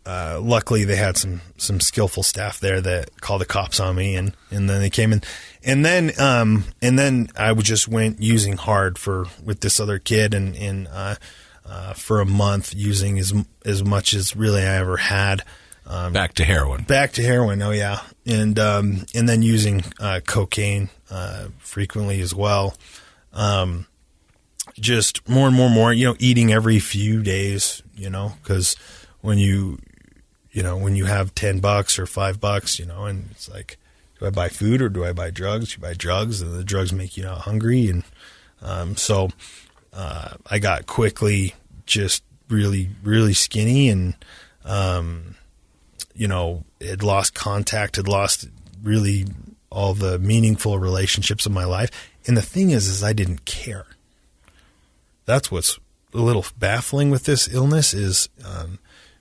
luckily they had some skillful staff there that called the cops on me. And then they came in, and then I just went using hard with this other kid and for a month, using as much as really I ever had. Back to heroin. Oh yeah. And then using cocaine frequently as well. Just more and more, eating every few days, because when you have $10 or $5, and it's like, do I buy food or do I buy drugs? You buy drugs, and the drugs make you not hungry. And so I got quickly just really, really skinny, and had lost contact, had lost really all the meaningful relationships of my life. And the thing is I didn't care. That's what's a little baffling with this illness is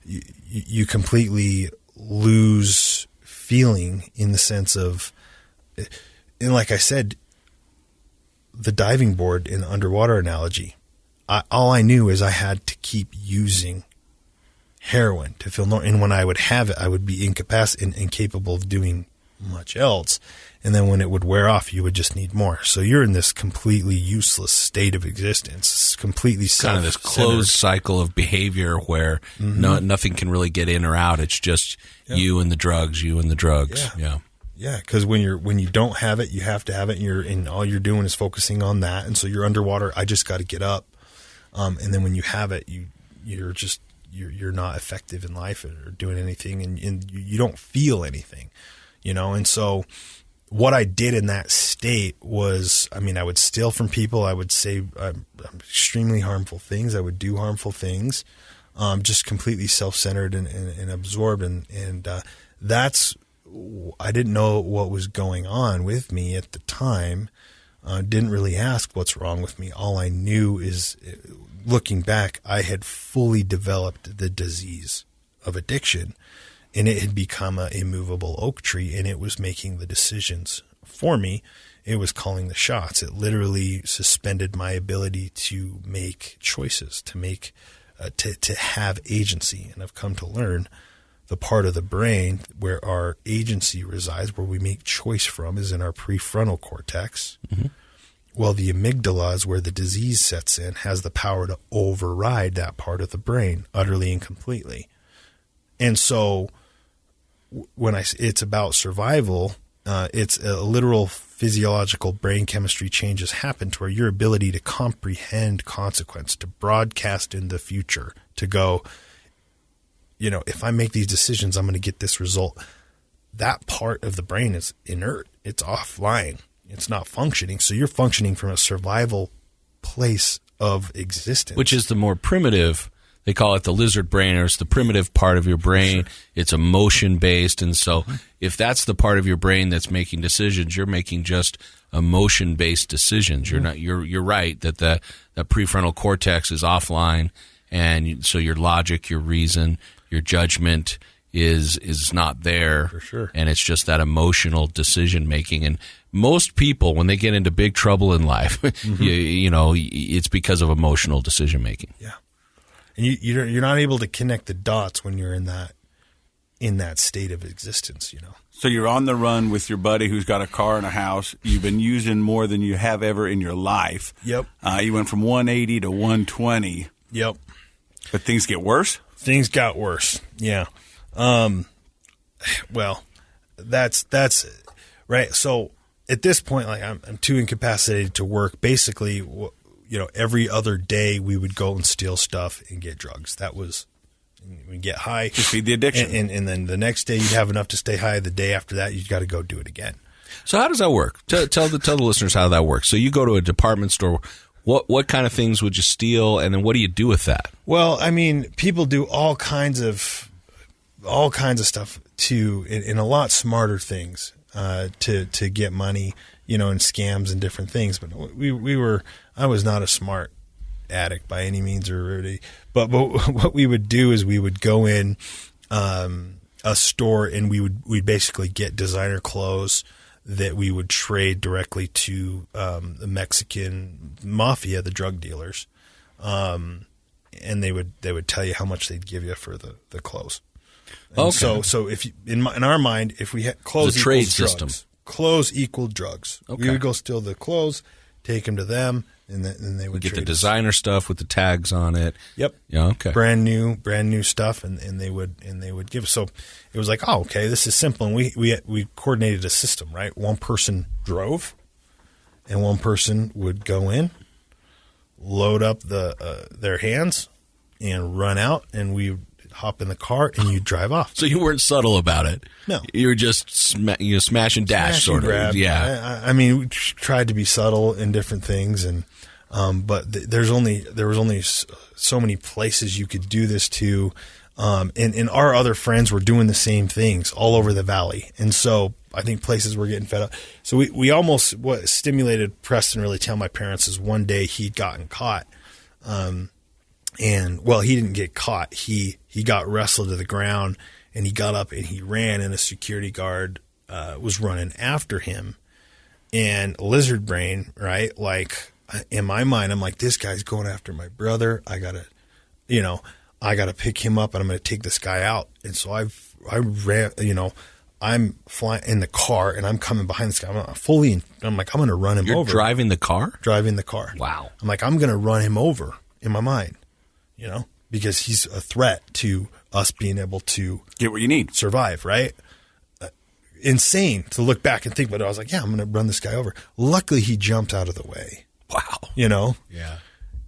you completely lose feeling in the sense of, and like I said, the diving board in the underwater analogy, all I knew is I had to keep using heroin to feel normal. And when I would have it, I would be incapacitated and incapable of doing much else. And then when it would wear off, you would just need more. So you're in this completely useless state of existence, completely kind of this closed cycle of behavior where nothing can really get in or out. It's just you and the drugs. Yeah. Yeah, because when you don't have it, you have to have it, and all you're doing is focusing on that. And so you're underwater. I just got to get up. And then when you have it, you're not effective in life or doing anything, and you don't feel anything, And so what I did in that state was, I would steal from people. I would say extremely harmful things. I would do harmful things, just completely self-centered and absorbed. And that's, I didn't know what was going on with me at the time. Didn't really ask what's wrong with me. All I knew is, looking back, I had fully developed the disease of addiction, and it had become an immovable oak tree, and it was making the decisions for me. It was calling the shots. It literally suspended my ability to make choices, to make, to have agency. And I've come to learn the part of the brain where our agency resides, where we make choice from, is in our prefrontal cortex. Mm-hmm. Well, the amygdala is where the disease sets in, has the power to override that part of the brain utterly and completely. And so when it's about survival, it's a literal physiological brain chemistry changes happen to where your ability to comprehend consequence, to broadcast in the future, to go, if I make these decisions, I'm going to get this result. That part of the brain is inert. It's offline. It's not functioning. So you're functioning from a survival place of existence. Which is the more primitive. They call it the lizard brain, or it's the primitive part of your brain. Sure. It's emotion-based. And so if that's the part of your brain that's making decisions, you're making just emotion-based decisions. You're right that the prefrontal cortex is offline. And so your logic, your reason, your judgment is not there. For sure. And it's just that emotional decision making. And most people, when they get into big trouble in life, it's because of emotional decision making. Yeah. And you're not able to connect the dots when you're in that state of existence, So you're on the run with your buddy who's got a car and a house. You've been using more than you have ever in your life. Yep. You went from 180 to 120. Yep. But things get worse? Things got worse. Yeah. Well, that's right. So at this point, like I'm too incapacitated to work. Basically, every other day we would go and steal stuff and get drugs. That was, we get high. To feed the addiction. And then the next day you'd have enough to stay high. The day after that, you've got to go do it again. So how does that work? Tell the listeners how that works. So you go to a department store. What kind of things would you steal, and then what do you do with that? Well, people do all kinds of stuff too, and a lot smarter things to get money, and scams and different things. But I was not a smart addict by any means or really. But what we would do is we would go in a store and we'd basically get designer clothes that we would trade directly to the Mexican mafia, the drug dealers, and they would tell you how much they'd give you for the clothes. And so if you, in our mind, if we had clothes equals trade drugs, system. Clothes equaled drugs. Okay. We would go steal the clothes, take them to them, and then they would Get the trade us. designer stuff with the tags on it. Yep. Yeah. Okay. Brand new stuff, and they would give. So it was like, oh, okay, this is simple. And we coordinated a system, right? One person drove, and one person would go in, load up their hands, and run out, and we hop in the car, and you drive off. So you weren't subtle about it. No. You were just smash and dash sort of. Grab. Yeah. I mean, we tried to be subtle in different things, and but there was only so many places you could do this to, and our other friends were doing the same things all over the valley, and so I think places were getting fed up. So we almost, what stimulated Preston really tell my parents is one day he'd gotten caught, and well, he didn't get caught. He got wrestled to the ground, and he got up and he ran, and a security guard was running after him, and lizard brain, right? Like, in my mind, I'm like, this guy's going after my brother. I gotta pick him up, and I'm gonna take this guy out. And so I ran, I'm flying in the car, and I'm coming behind this guy. I'm like, I'm gonna run him over. You're driving the car? Driving the car. Wow. I'm like, I'm gonna run him over in my mind, because he's a threat to us being able to Get what you need. survive, right? Insane to look back and think, but I was like, yeah, I'm going to run this guy over. Luckily, he jumped out of the way. Wow. Yeah.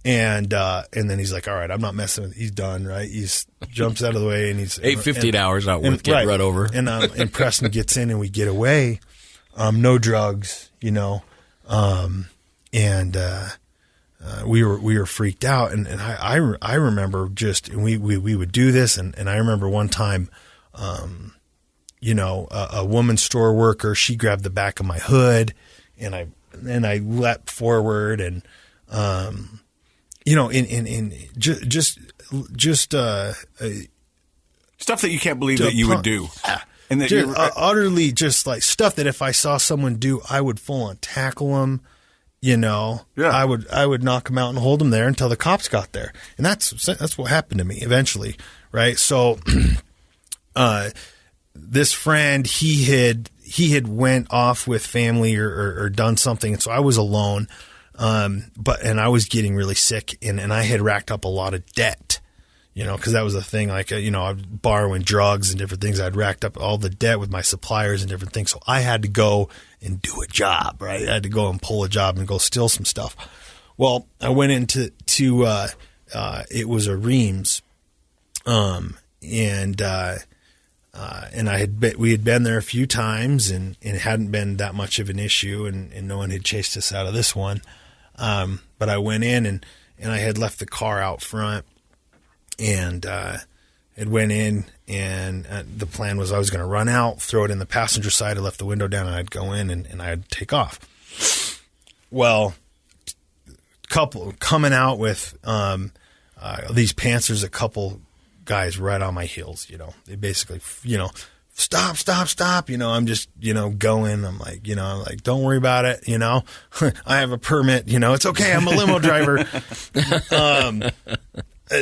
And then he's like, all right, I'm not messing with it. He's done, right? He's jumps out of the way, and he's 8:15 hours, not worth getting run over. And Preston gets in, and we get away. No drugs, we were freaked out, and I remember just, and we would do this, and I remember one time, a woman store worker, she grabbed the back of my hood, and I leapt forward, and Stuff that you can't believe that you would do. And that just, utterly just like stuff that if I saw someone do, I would full on tackle them. Yeah. I would knock them out and hold them there until the cops got there, and that's what happened to me eventually, right? So, this friend, he had went off with family or done something, and so I was alone, and I was getting really sick, and I had racked up a lot of debt, because that was the thing, like, I was borrowing drugs and different things. I'd racked up all the debt with my suppliers and different things. So I had to go and do a job, right? I had to go and pull a job and go steal some stuff. Well, I went into it was a Reams, and we had been there a few times, and it hadn't been that much of an issue, and no one had chased us out of this one. But I went in, and I had left the car out front, and it went in, and the plan was I was going to run out, throw it in the passenger side. I left the window down, and I'd go in, and I'd take off. Well, couple coming out with these Panthers, a couple guys right on my heels. They basically, stop. I'm just, going. I'm like, don't worry about it. I have a permit. It's okay. I'm a limo driver.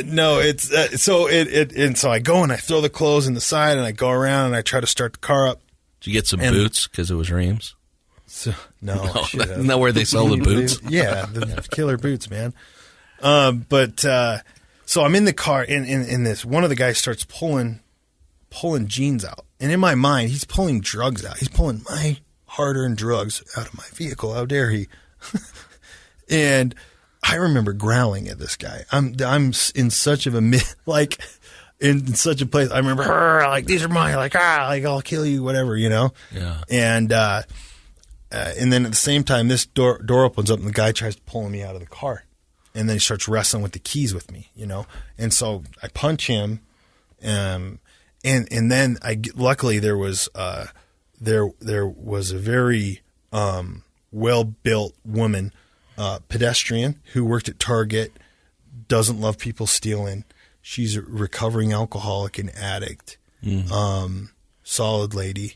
No, it's so and so I go and I throw the clothes in the side, and I go around and I try to start the car up. Did you get some boots because it was Reams? So, no, isn't that where they sell the boots? Yeah, the killer boots, man. So I'm in the car, and in this, one of the guys starts pulling jeans out, and in my mind, he's pulling drugs out. He's pulling my hard-earned drugs out of my vehicle. How dare he? And I remember growling at this guy. I'm in such of a in such a place. I remember like, these are mine. Like, I'll kill you, whatever, Yeah. And then at the same time, this door opens up, and the guy tries to pull me out of the car, and then he starts wrestling with the keys with me, And so I punch him, and then luckily there was a very well-built woman. Pedestrian who worked at Target, doesn't love people stealing. She's a recovering alcoholic and addict, solid lady.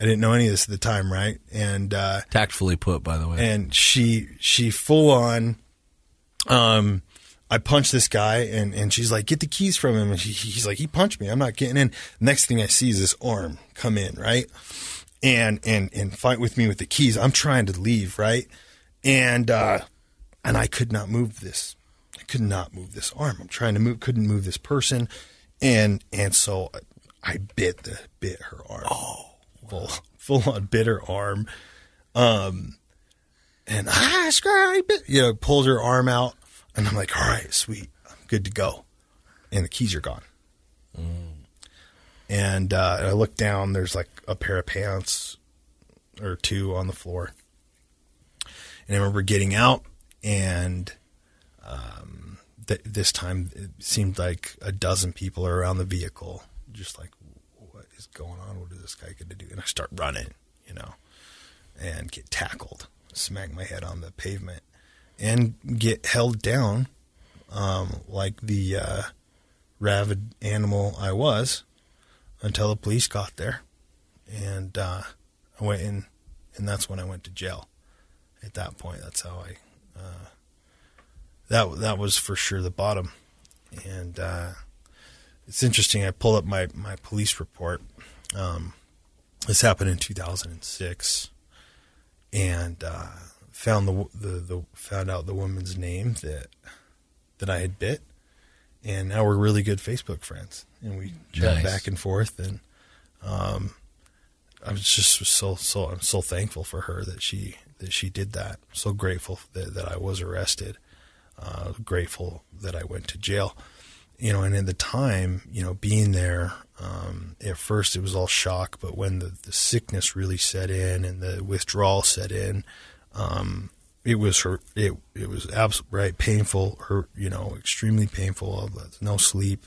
I didn't know any of this at the time, right? And Tactfully put, by the way. And she full on. I punched this guy, and she's like, "Get the keys from him." And he's like, "He punched me. I'm not getting in." Next thing I see is this arm come in, right, and fight with me with the keys. I'm trying to leave, right, and I could not move this. I could not move this arm. I'm trying to move, couldn't move this person, and so I bit her arm. Oh. Full on bit her arm, and pulls her arm out, and I'm like, all right, sweet, I'm good to go, and the keys are gone. And I look down, there's like a pair of pants or two on the floor, and I remember getting out, and this time it seemed like a dozen people are around the vehicle, just like, what is going on? What is this guy going to do? And I start running, and get tackled, smack my head on the pavement, and get held down like the rabid animal I was until the police got there. And I went in, and that's when I went to jail. At that point, that's how that was for sure the bottom. And it's interesting. I pulled up my police report. This happened in 2006, and found found out the woman's name that I had bit, and now we're really good Facebook friends, and we chat back and forth. And I was just I'm so thankful for her that she did that. I'm so grateful that I was arrested. Grateful that I went to jail. And at the time, being there, at first it was all shock, but when the sickness really set in and the withdrawal set in, it was absolutely right, painful, extremely painful, no sleep,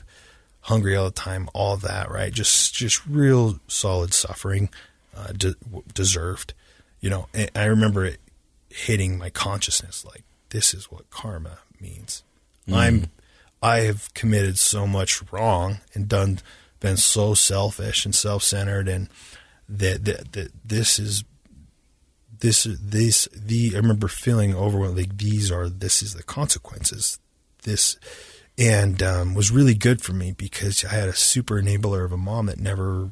hungry all the time, all that, right? Just real solid suffering, deserved, and I remember it hitting my consciousness, like, this is what karma means. I have committed so much wrong and been so selfish and self-centered, and that I remember feeling overwhelmed, like this is the consequences. And was really good for me because I had a super enabler of a mom that never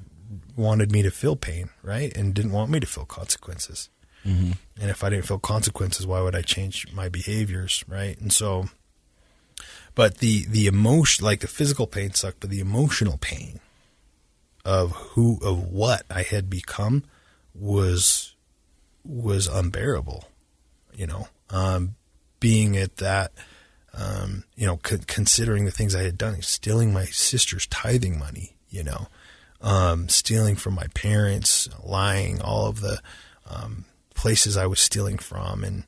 wanted me to feel pain, right? And didn't want me to feel consequences. Mm-hmm. And if I didn't feel consequences, why would I change my behaviors, right? And so, but the emotion, like the physical pain sucked, but the emotional pain of what I had become was unbearable, being at that, considering the things I had done, stealing my sister's tithing money, stealing from my parents, lying, all of the places I was stealing from. And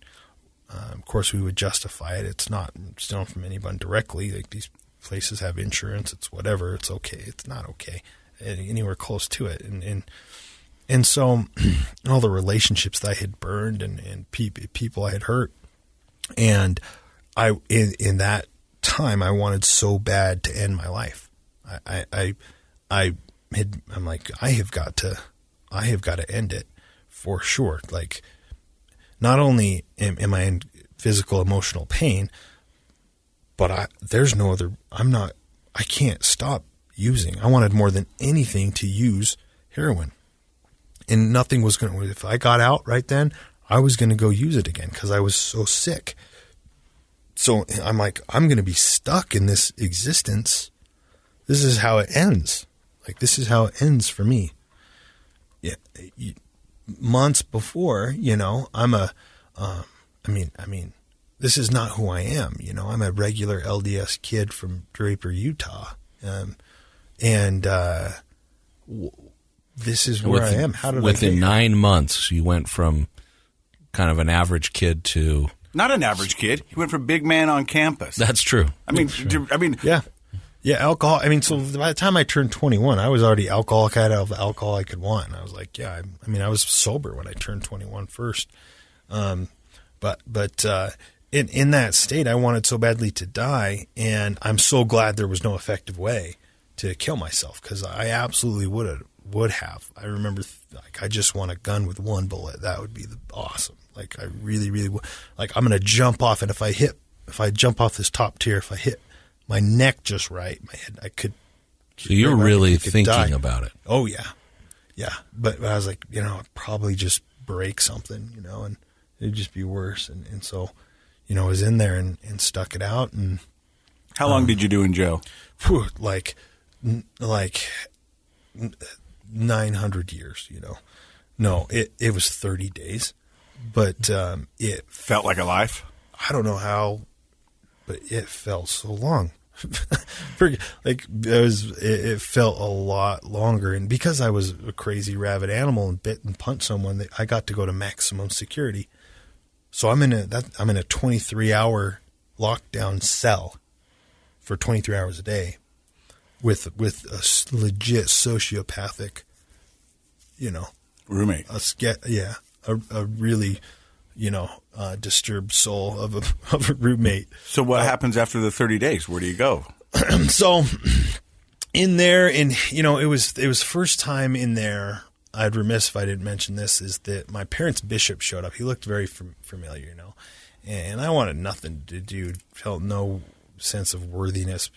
of course we would justify it. It's not stealing from anyone directly. Like, these places have insurance. It's whatever. It's okay. It's not okay anywhere close to it. And so all the relationships that I had burned and people I had hurt. And in that time, I wanted so bad to end my life. I'm like, I have got to end it for sure. Like, not only am I in physical, emotional pain, but there's no other, I can't stop using. I wanted more than anything to use heroin, and nothing was going to, if I got out right then, I was going to go use it again because I was so sick. So I'm like, I'm going to be stuck in this existence. This is how it ends. Like, this is how it ends for me. Yeah. Months before, this is not who I am. I'm a regular LDS kid from Draper, Utah. This is where I am. How did within 9 months, you went from kind of an average kid to not an average kid. He went from big man on campus. That's true. Yeah, alcohol. So by the time I turned 21, I was already alcoholic. I had all the alcohol I could want. And I was like, I was sober when I turned 21 first. But in that state, I wanted so badly to die, and I'm so glad there was no effective way to kill myself, because I absolutely would would have. I remember like I just want a gun with one bullet. That would be awesome. Like I really, really would. Like I'm going to jump off, and if I jump off this top tier, if I hit my neck just right, my head, I could. So you're really thinking about it. Oh yeah. Yeah. But I was like, I'd probably just break something, and it'd just be worse. And so, I was in there and stuck it out. And how long did you do in jail? Like 900 years, No, it was 30 days, but it felt like a life. I don't know how, but it felt so long. It felt a lot longer, and because I was a crazy rabid animal and bit and punched someone, I got to go to maximum security. So I'm in a 23-hour lockdown cell for 23 hours a day with a legit sociopathic, roommate. A really, disturbed soul of a roommate. So what happens after the 30 days? Where do you go? So in there, and it was first time in there. I'd remiss if I didn't mention this, is that my parents' bishop showed up. He looked very familiar, and I wanted nothing to do, felt no sense of worthiness,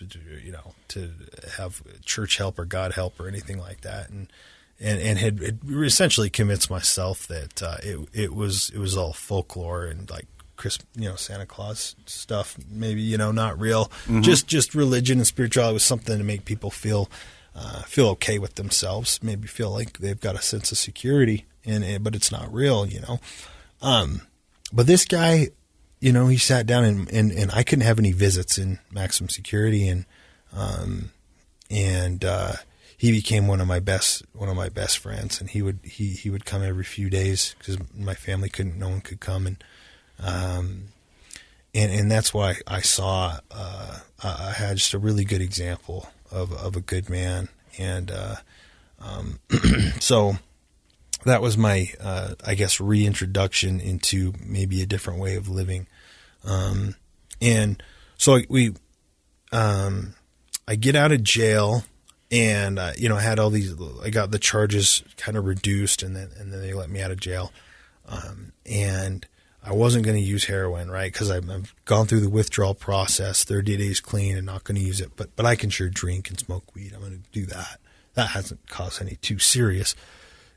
to have church help or God help or anything like that. And had essentially convinced myself that it was all folklore and like Santa Claus stuff, maybe, not real, just religion and spirituality was something to make people feel okay with themselves, maybe feel like they've got a sense of security, but it's not real, But this guy, he sat down and I couldn't have any visits in maximum security, and he became one of my best friends, and he would come every few days because my family no one could come, and that's why I saw I had just a really good example of a good man, and so that was my I guess reintroduction into maybe a different way of living, and so I get out of jail. And, I had all these, I got the charges kind of reduced, and then they let me out of jail. And I wasn't going to use heroin, right? Cause I've gone through the withdrawal process, 30 days clean, and not going to use it, but I can sure drink and smoke weed. I'm going to do that. That hasn't caused any too serious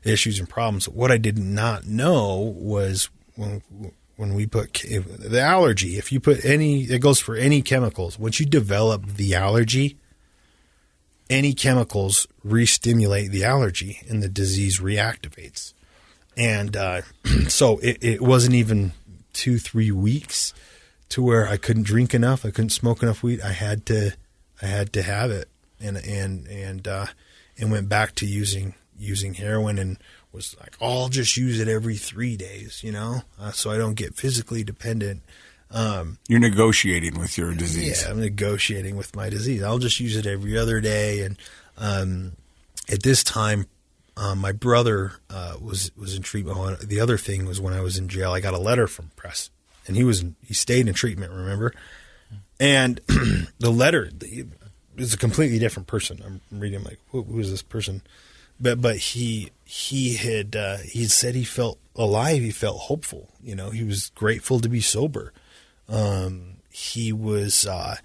issues and problems. What I did not know was when we put the allergy, if you put it goes for any chemicals, once you develop the allergy, any chemicals re-stimulate the allergy and the disease reactivates. And so it wasn't even 2-3 weeks to where I couldn't drink enough. I couldn't smoke enough weed. I had to have it, and went back to using heroin, and was like, I'll just use it every 3 days, so I don't get physically dependent. You're negotiating with your disease. Yeah, I'm negotiating with my disease. I'll just use it every other day. And at this time, my brother was in treatment. The other thing was when I was in jail, I got a letter from Preston, and he stayed in treatment, remember? And the letter is a completely different person. I'm reading, like, who is this person? But he said he felt alive. He felt hopeful. He was grateful to be sober. He was, a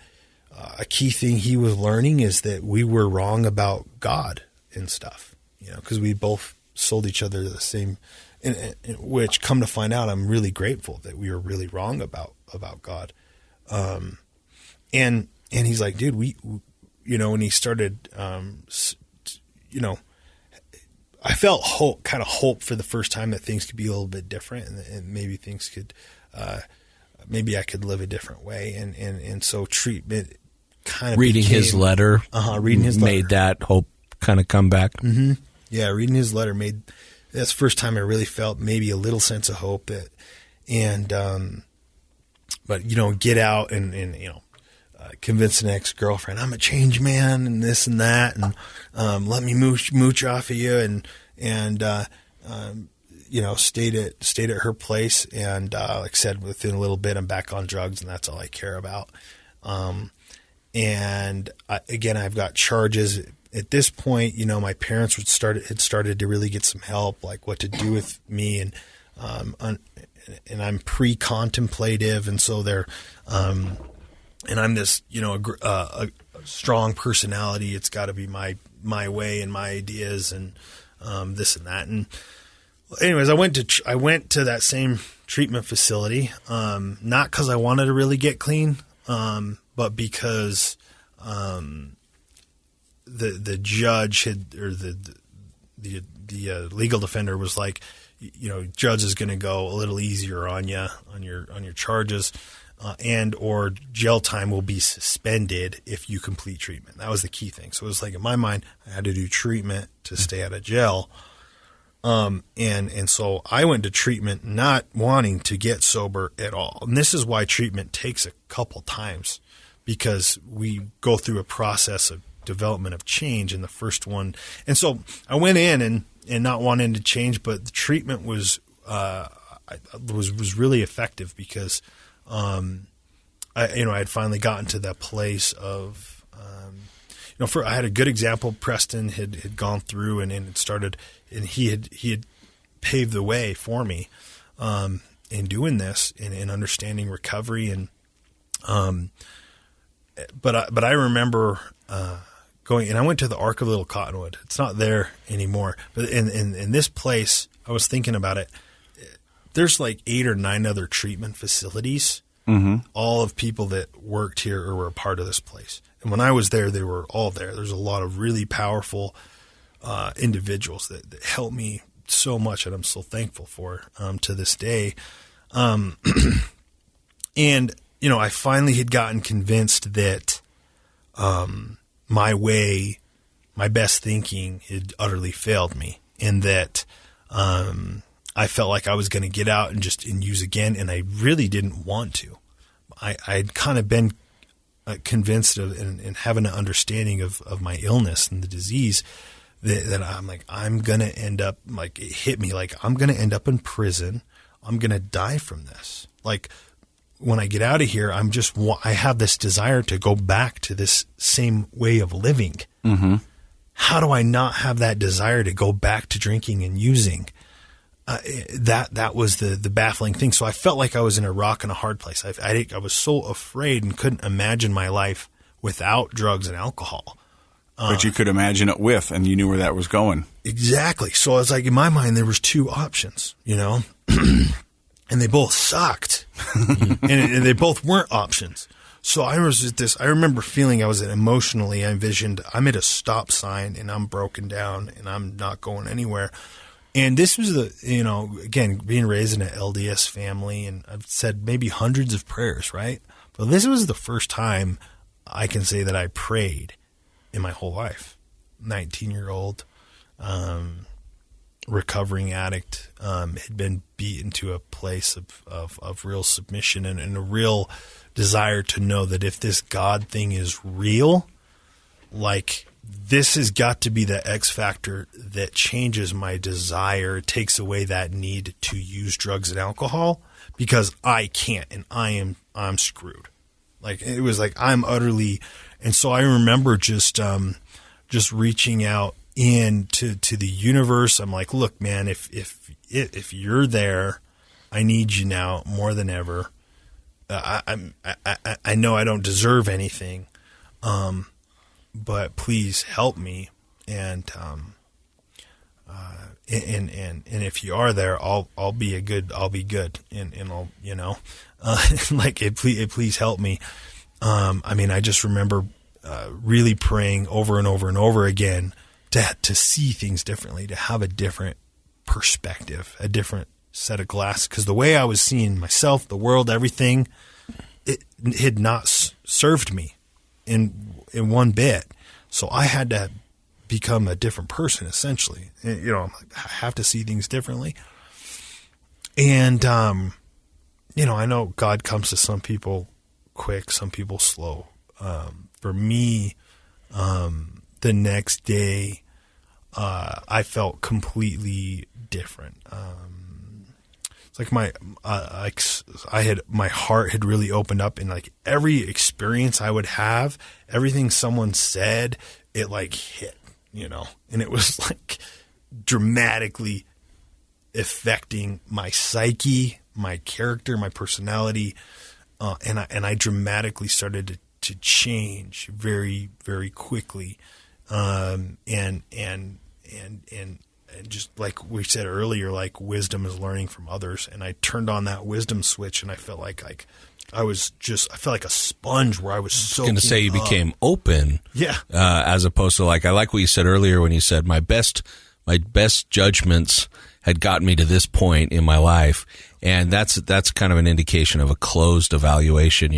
key thing he was learning is that we were wrong about God and stuff, cause we both sold each other the same, which come to find out, I'm really grateful that we were really wrong about God. And he's like, dude, when he started, I felt hope for the first time that things could be a little bit different, and maybe things could, maybe I could live a different way. And so treatment kind of reading his letter made that hope kind of come back. Mm-hmm. Yeah. Reading his letter that's the first time I really felt maybe a little sense of hope but get out and convince an ex-girlfriend, I'm a changed man and this and that. And, let me mooch off of you and stayed at her place, and like I said, within a little bit, I'm back on drugs, and that's all I care about. And again, I've got charges, at this point, my parents had started to really get some help, like what to do with me, and I'm pre-contemplative, and so they're, and I'm this, a strong personality. It's got to be my way and my ideas, and this and that. And anyways, I went to that same treatment facility, not because I wanted to really get clean, but because the judge or the legal defender was like, judge is going to go a little easier on you on your charges, and or jail time will be suspended if you complete treatment. That was the key thing. So it was like, in my mind, I had to do treatment to stay out of jail. And so I went to treatment not wanting to get sober at all. And this is why treatment takes a couple times, because we go through a process of development of change in the first one. And so I went in and not wanting to change, but the treatment was really effective because, I had finally gotten to that place of, I had a good example. Preston had gone through and it started, and he had paved the way for me in doing this and understanding recovery. And but I remember going, and I went to the Ark of Little Cottonwood. It's not there anymore, but in this place, I was thinking about it. There's like 8 or 9 other treatment facilities, all of people that worked here or were a part of this place. And when I was there, they were all there. There's a lot of really powerful individuals that helped me so much, and I'm so thankful for to this day. And, I finally had gotten convinced that my best thinking had utterly failed me, and that I felt like I was going to get out and use again, and I really didn't want to. I'd kind of been convinced of and having an understanding of my illness and the disease that I'm like, I'm going to end up, like, it hit me like, I'm going to end up in prison. I'm going to die from this. Like, when I get out of here, I have this desire to go back to this same way of living. Mm-hmm. How do I not have that desire to go back to drinking and using? That was the baffling thing. So I felt like I was in a rock and a hard place. I was so afraid and couldn't imagine my life without drugs and alcohol. But you could imagine it with, and you knew where that was going. Exactly. So I was like, in my mind, there was 2 options, and they both sucked, and they both weren't options. So I was at this. I remember feeling I envisioned I'm at a stop sign and I'm broken down and I'm not going anywhere. And this was again, being raised in an LDS family, and I've said maybe hundreds of prayers, right? But this was the first time I can say that I prayed in my whole life. 19-year-old, recovering addict, had been beaten to a place of real submission and a real desire to know that if this God thing is real, like, this has got to be the X factor that changes my desire, takes away that need to use drugs and alcohol, because I can't, and I'm screwed. Like, it was like I'm utterly, and so I remember just reaching out into the universe. I'm like, look, man, if you're there, I need you now more than ever. I know I don't deserve anything. But please help me, and if you are there, I'll be good, and I'll like it. Please help me. I just remember really praying over and over and over again to see things differently, to have a different perspective, a different set of glasses, because the way I was seeing myself, the world, everything, it had not served me in one bit. So I had to become a different person, essentially. I'm like, I have to see things differently. And, I know God comes to some people quick, some people slow. For me, the next day, I felt completely different. It's like my heart had really opened up, and like every experience I would have, everything someone said, it like hit. and it was like dramatically affecting my psyche, my character, my personality, and I dramatically started to change very, very quickly, and just like we said earlier, like wisdom is learning from others, and I turned on that wisdom switch, and I felt like I felt like a sponge where I was so. I was going to say you became open, yeah, as opposed to like I like what you said earlier when you said my best judgments had gotten me to this point in my life. And that's kind of an indication of a closed evaluation,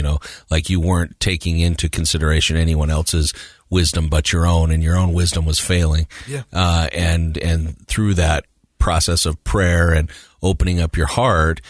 like you weren't taking into consideration anyone else's wisdom but your own, and your own wisdom was failing. Yeah. And through that process of prayer and opening up your heart,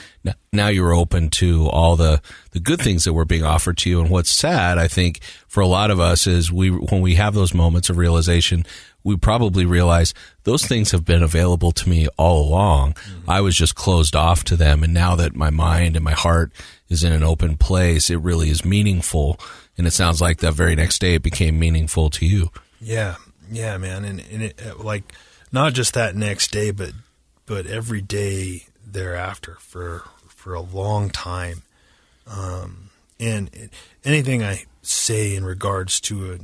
now you're open to all the good things that were being offered to you. And what's sad, I think, for a lot of us is when we have those moments of realization, we probably realize those things have been available to me all along. Mm-hmm. I was just closed off to them. And now that my mind and my heart is in an open place, it really is meaningful. And it sounds like that very next day it became meaningful to you. Yeah. Yeah, man. And it, like, not just that next day, but every day thereafter for a long time. And anything I say in regards to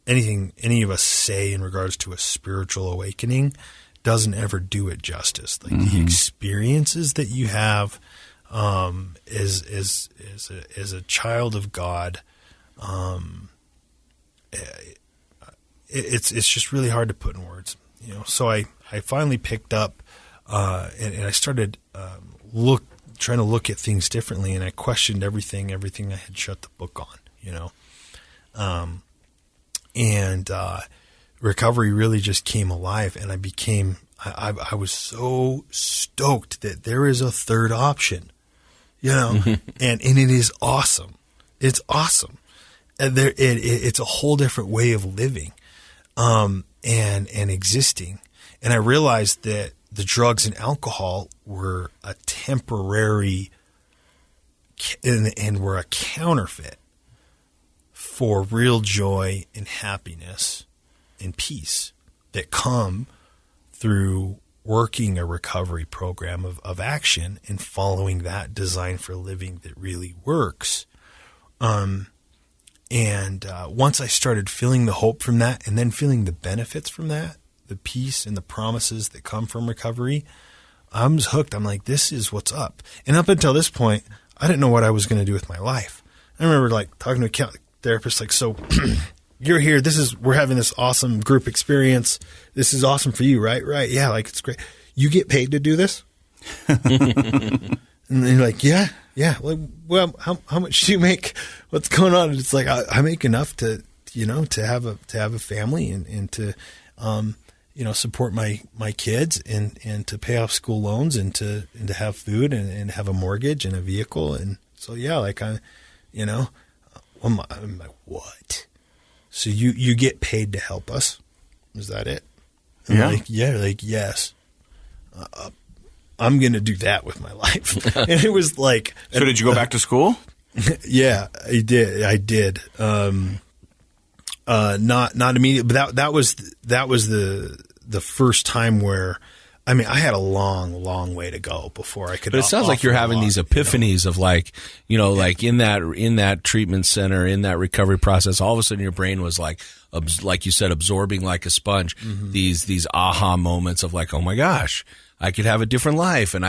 anything any of us say in regards to a spiritual awakening doesn't ever do it justice. Like the experiences that you have as a child of God, it's just really hard to put in words. So I finally picked up and I started trying to look at things differently, and I questioned everything I had shut the book on. And recovery really just came alive, and I was so stoked that there is a third option, and it is awesome. It's awesome. And it's a whole different way of living, and existing. And I realized that the drugs and alcohol were a temporary and were a counterfeit for real joy and happiness and peace that come through working a recovery program of action and following that design for living that really works. And once I started feeling the hope from that, and then feeling the benefits from that, the peace and the promises that come from recovery, I'm just hooked. I'm like, this is what's up. And up until this point, I didn't know what I was going to do with my life. I remember like talking to a therapist, like, so you're here. We're having this awesome group experience. This is awesome for you, right? Right. Yeah. Like, it's great. You get paid to do this? And they're like, yeah. Like, well, how much do you make? What's going on? And it's like, I make enough to have a family and to, support my kids and to pay off school loans and to have food and have a mortgage and a vehicle. And so, yeah, like I'm like, what? So you get paid to help us? Is that it? And like, yes. I'm going to do that with my life. And it was like, so did you go back to school? Yeah, I did. Not immediately, but that was the first time where, I mean, I had a long way to go before I could. But it sounds like you're having these epiphanies of like, like in that treatment center, in that recovery process, all of a sudden your brain was like you said, absorbing like a sponge, these aha moments of like, oh my gosh, I could have a different life, and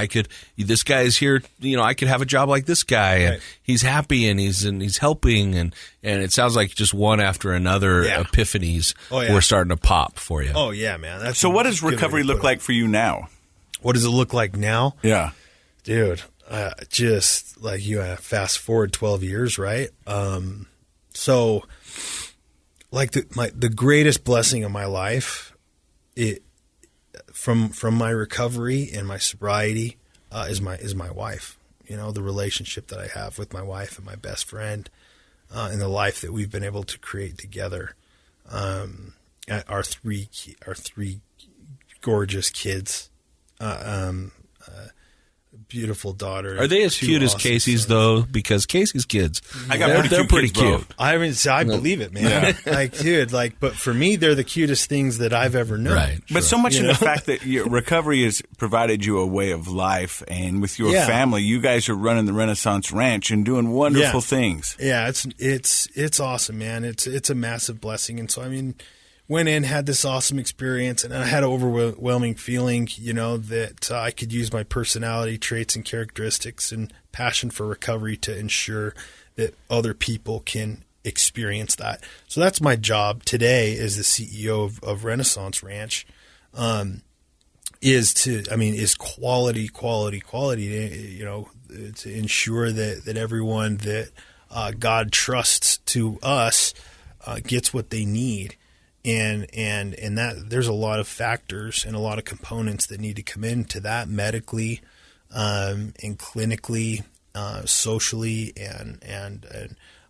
this guy is here, I could have a job like this guy, and he's happy, and he's helping, and it sounds like just one after another epiphanies were starting to pop for you. Oh yeah, man. So what does recovery look like for you now? What does it look like now? Yeah. Dude, just like you fast forward 12 years, right? So like the greatest blessing of my life, from my recovery and my sobriety, is my wife. The relationship that I have with my wife and my best friend, and the life that we've been able to create together. Our three gorgeous kids, beautiful daughter. Are they as two cute as awesome Casey's, sons. though? Because Casey's kids, I got they're pretty kids, bro. cute. I believe it, man. Like, dude, but for me, they're the cutest things that I've ever known. Right. But so much in the fact that your recovery has provided you a way of life, and with your Yeah. family, you guys are running the Renaissance Ranch and doing wonderful things. Yeah, it's awesome, man. It's a massive blessing. And so, I mean, went in, had this awesome experience, and I had an overwhelming feeling, that I could use my personality traits and characteristics and passion for recovery to ensure that other people can experience that. So that's my job today as the CEO of Renaissance Ranch, is quality, to ensure that everyone that God trusts to us gets what they need. And that there's a lot of factors and a lot of components that need to come into that medically, and clinically, socially, and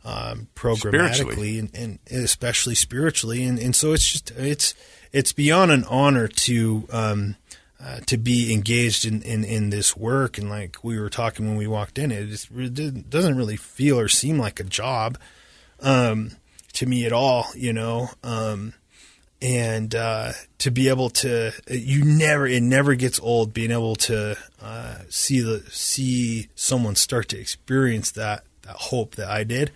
programmatically, and especially spiritually. And so it's beyond an honor to be engaged in this work. And like we were talking when we walked in, it doesn't really feel or seem like a job to me at all, and to be able to, it never gets old being able to see someone start to experience that hope that I did,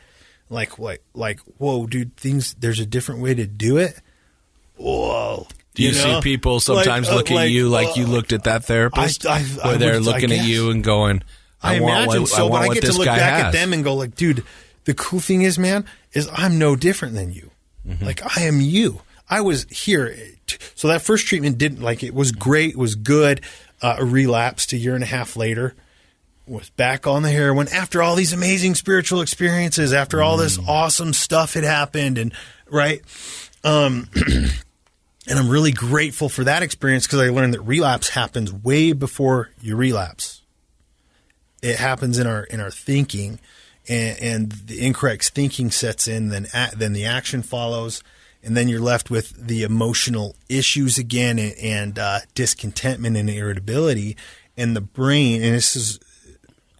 like whoa, dude, there's a different way to do it. Whoa. Do you see people sometimes look at you like you looked at that therapist, where they're looking at you and going, I want but I what get this to look guy back has. at them and go like, dude, the cool thing is, man, is I'm no different than you. Mm-hmm. Like, I am you. I was here. So that first treatment it was great. It was good. Relapsed a year and a half later. Was back on the heroin after all these amazing spiritual experiences, after all this awesome stuff had happened. And right. And I'm really grateful for that experience, because I learned that relapse happens way before you relapse. It happens in our thinking, and the incorrect thinking sets in. Then the action follows, and then you're left with the emotional issues again, and discontentment and irritability. And the brain, and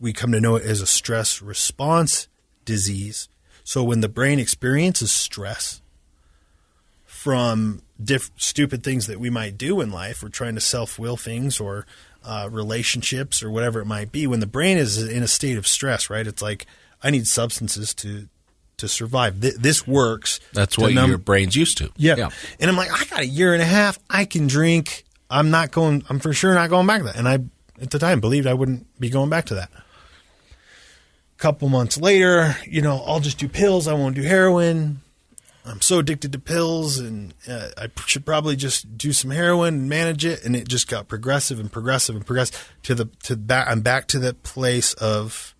we come to know it as a stress response disease. So when the brain experiences stress from stupid things that we might do in life, or trying to self-will things, or relationships, or whatever it might be, when the brain is in a state of stress, right? It's like, I need substances to survive. This works. That's what your brain's used to. Yeah. And I'm like, I got a year and a half. I can drink. I'm for sure not going back to that. And I, at the time, believed I wouldn't be going back to that. A couple months later, I'll just do pills. I won't do heroin. I'm so addicted to pills, and I should probably just do some heroin and manage it. And it just got progressive and progressive and progressive I'm back to that place of,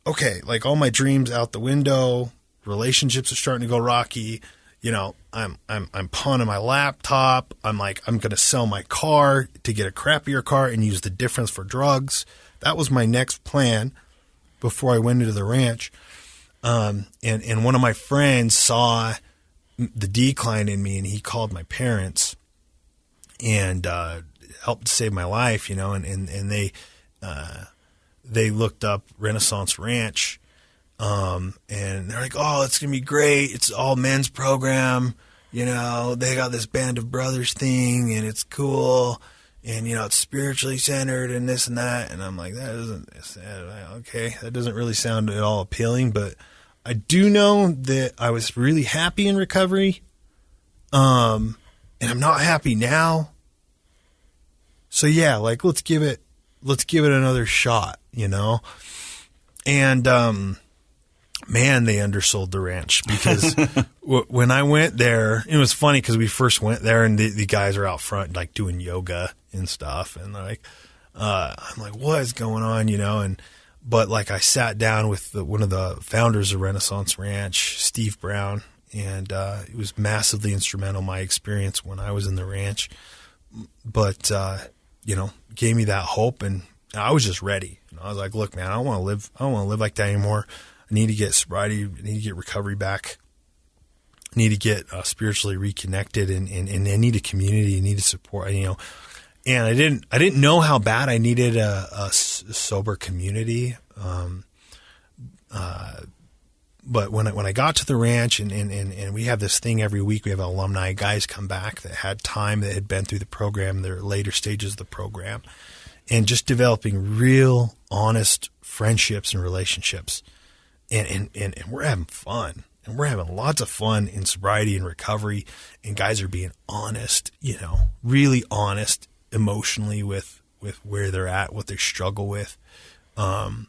okay, like all my dreams out the window, relationships are starting to go rocky. I'm pawning my laptop. I'm like, I'm going to sell my car to get a crappier car and use the difference for drugs. That was my next plan before I went into the ranch. And one of my friends saw the decline in me, and he called my parents and helped save my life, and they looked up Renaissance Ranch, and they're like, oh, it's going to be great. It's all men's program. They got this Band of Brothers thing, and it's cool. And, it's spiritually centered and this and that. And I'm like, that doesn't really sound at all appealing. But I do know that I was really happy in recovery. And I'm not happy now. So yeah, like, let's give it another shot, And, man, they undersold the ranch, because when I went there, it was funny, because we first went there, and the guys are out front, like, doing yoga and stuff. And they're like, I'm like, what is going on, but like, I sat down with one of the founders of Renaissance Ranch, Steve Brown, and it was massively instrumental in my experience when I was in the ranch. But, gave me that hope, and I was just ready. I was like, look, man, I don't want to live like that anymore. I need to get sobriety. I need to get recovery back. I need to get spiritually reconnected, and I need a community. I need to support, And I didn't know how bad I needed a sober community. But when I got to the ranch and we have this thing every week, we have alumni guys come back that had time, that had been through the program, their later stages of the program, and just developing real honest friendships and relationships. And we're having fun, and we're having lots of fun in sobriety and recovery. And guys are being honest, really honest emotionally with where they're at, what they struggle with. And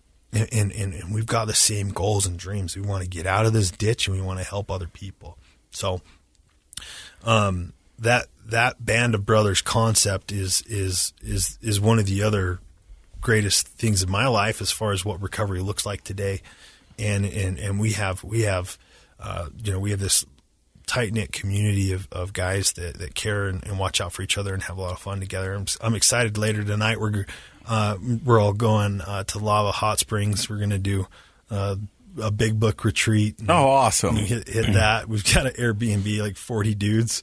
we've got the same goals and dreams. We want to get out of this ditch, and we want to help other people. So, that band of brothers concept is one of the other greatest things in my life as far as what recovery looks like today. And we have this tight-knit community of guys that care and watch out for each other and have a lot of fun together. I'm excited. Later tonight we're all going to Lava Hot Springs. We're going to do a big book retreat. Oh, awesome. Hit that. We've got an Airbnb, like 40 dudes.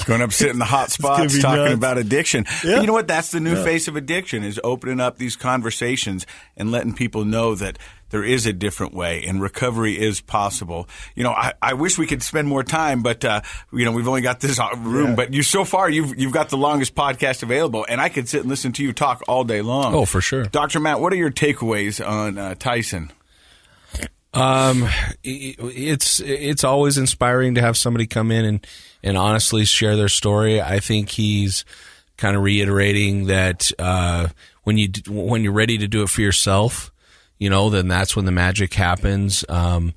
Going up, sitting in the hot spots, talking nuts. about addiction. Yeah. You know what? That's the new face of addiction, is opening up these conversations and letting people know that there is a different way and recovery is possible. I wish we could spend more time, but we've only got this room. Yeah. But so far you've got the longest podcast available, and I could sit and listen to you talk all day long. Oh, for sure. Dr. Matt, what are your takeaways on Tyson? It's always inspiring to have somebody come in and honestly share their story. I think he's kind of reiterating that when you're ready to do it for yourself, then that's when the magic happens. And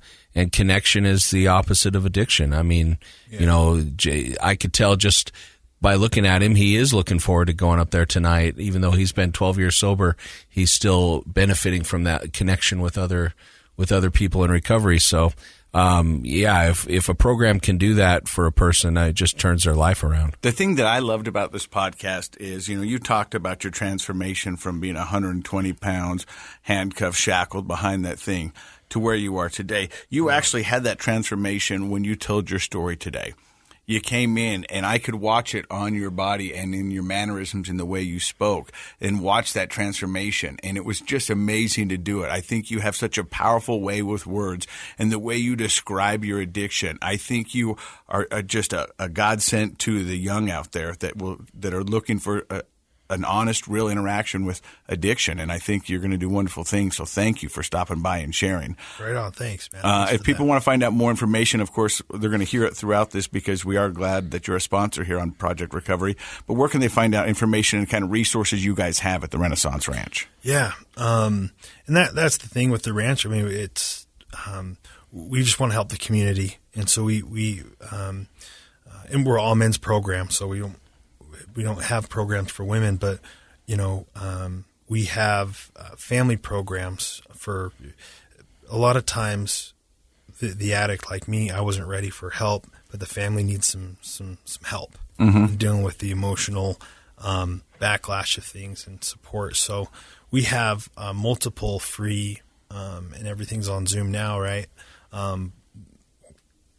connection is the opposite of addiction. I mean, I could tell just by looking at him, he is looking forward to going up there tonight. Even though he's been 12 years sober, he's still benefiting from that connection with other people in recovery. So, if a program can do that for a person, it just turns their life around. The thing that I loved about this podcast is, you talked about your transformation from being 120 pounds, handcuffed, shackled behind that thing, to where you are today. You actually had that transformation when you told your story today. You came in, and I could watch it on your body and in your mannerisms and the way you spoke, and watch that transformation. And it was just amazing to do it. I think you have such a powerful way with words, and the way you describe your addiction. I think you are just a godsend to the young out there that are looking for an honest, real interaction with addiction. And I think you're going to do wonderful things. So thank you for stopping by and sharing. Right on. Thanks, man. If people want to find out more information, of course, they're going to hear it throughout this, because we are glad that you're a sponsor here on Project Recovery. But where can they find out information and kind of resources you guys have at the Renaissance Ranch? Yeah. And that's the thing with the ranch. I mean, it's, we just want to help the community. And so we and we're all men's program. So we don't have programs for women, but we have family programs for a lot of times. The addict, like me, I wasn't ready for help, but the family needs some help in dealing with the emotional backlash of things and support. So we have multiple free, and everything's on Zoom now, right?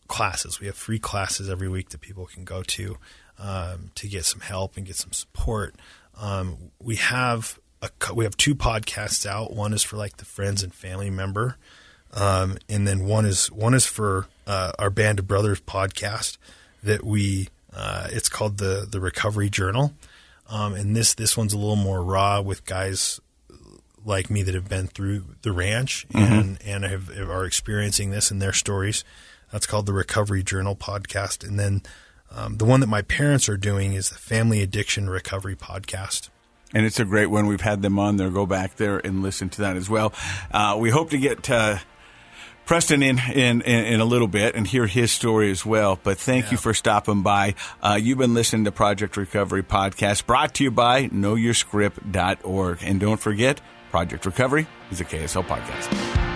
Classes. We have free classes every week that people can go to get some help and get some support. We have two podcasts out. One is for like the friends and family member, and then one is for our Band of Brothers podcast that it's called the Recovery Journal, and this one's a little more raw with guys like me that have been through the ranch and are experiencing this and their stories. That's called the Recovery Journal podcast, and then the one that my parents are doing is the Family Addiction Recovery podcast. And it's a great one. We've had them on there. Go back there and listen to that as well. We hope to get Preston in a little bit and hear his story as well. But thank you for stopping by. You've been listening to Project Recovery Podcast, brought to you by KnowYourScript.org. And don't forget, Project Recovery is a KSL podcast.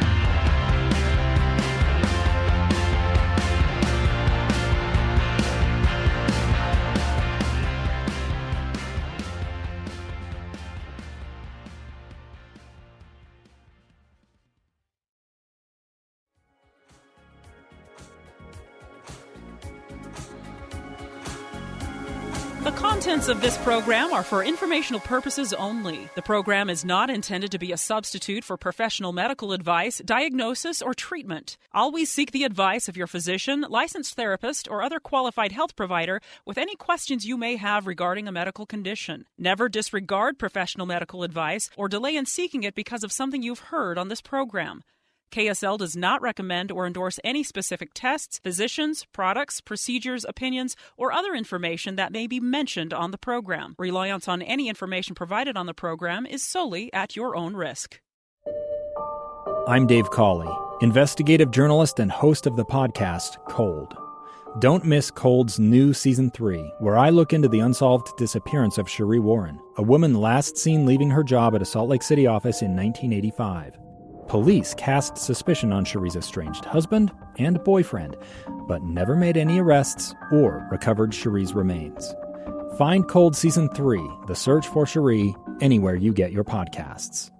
The contents of this program are for informational purposes only. The program is not intended to be a substitute for professional medical advice, diagnosis, or treatment. Always seek the advice of your physician, licensed therapist, or other qualified health provider with any questions you may have regarding a medical condition. Never disregard professional medical advice or delay in seeking it because of something you've heard on this program. KSL does not recommend or endorse any specific tests, physicians, products, procedures, opinions, or other information that may be mentioned on the program. Reliance on any information provided on the program is solely at your own risk. I'm Dave Cawley, investigative journalist and host of the podcast Cold. Don't miss Cold's new Season 3, where I look into the unsolved disappearance of Cherie Warren, a woman last seen leaving her job at a Salt Lake City office in 1985. Police cast suspicion on Cherie's estranged husband and boyfriend, but never made any arrests or recovered Cherie's remains. Find Cold Season 3, The Search for Cherie, anywhere you get your podcasts.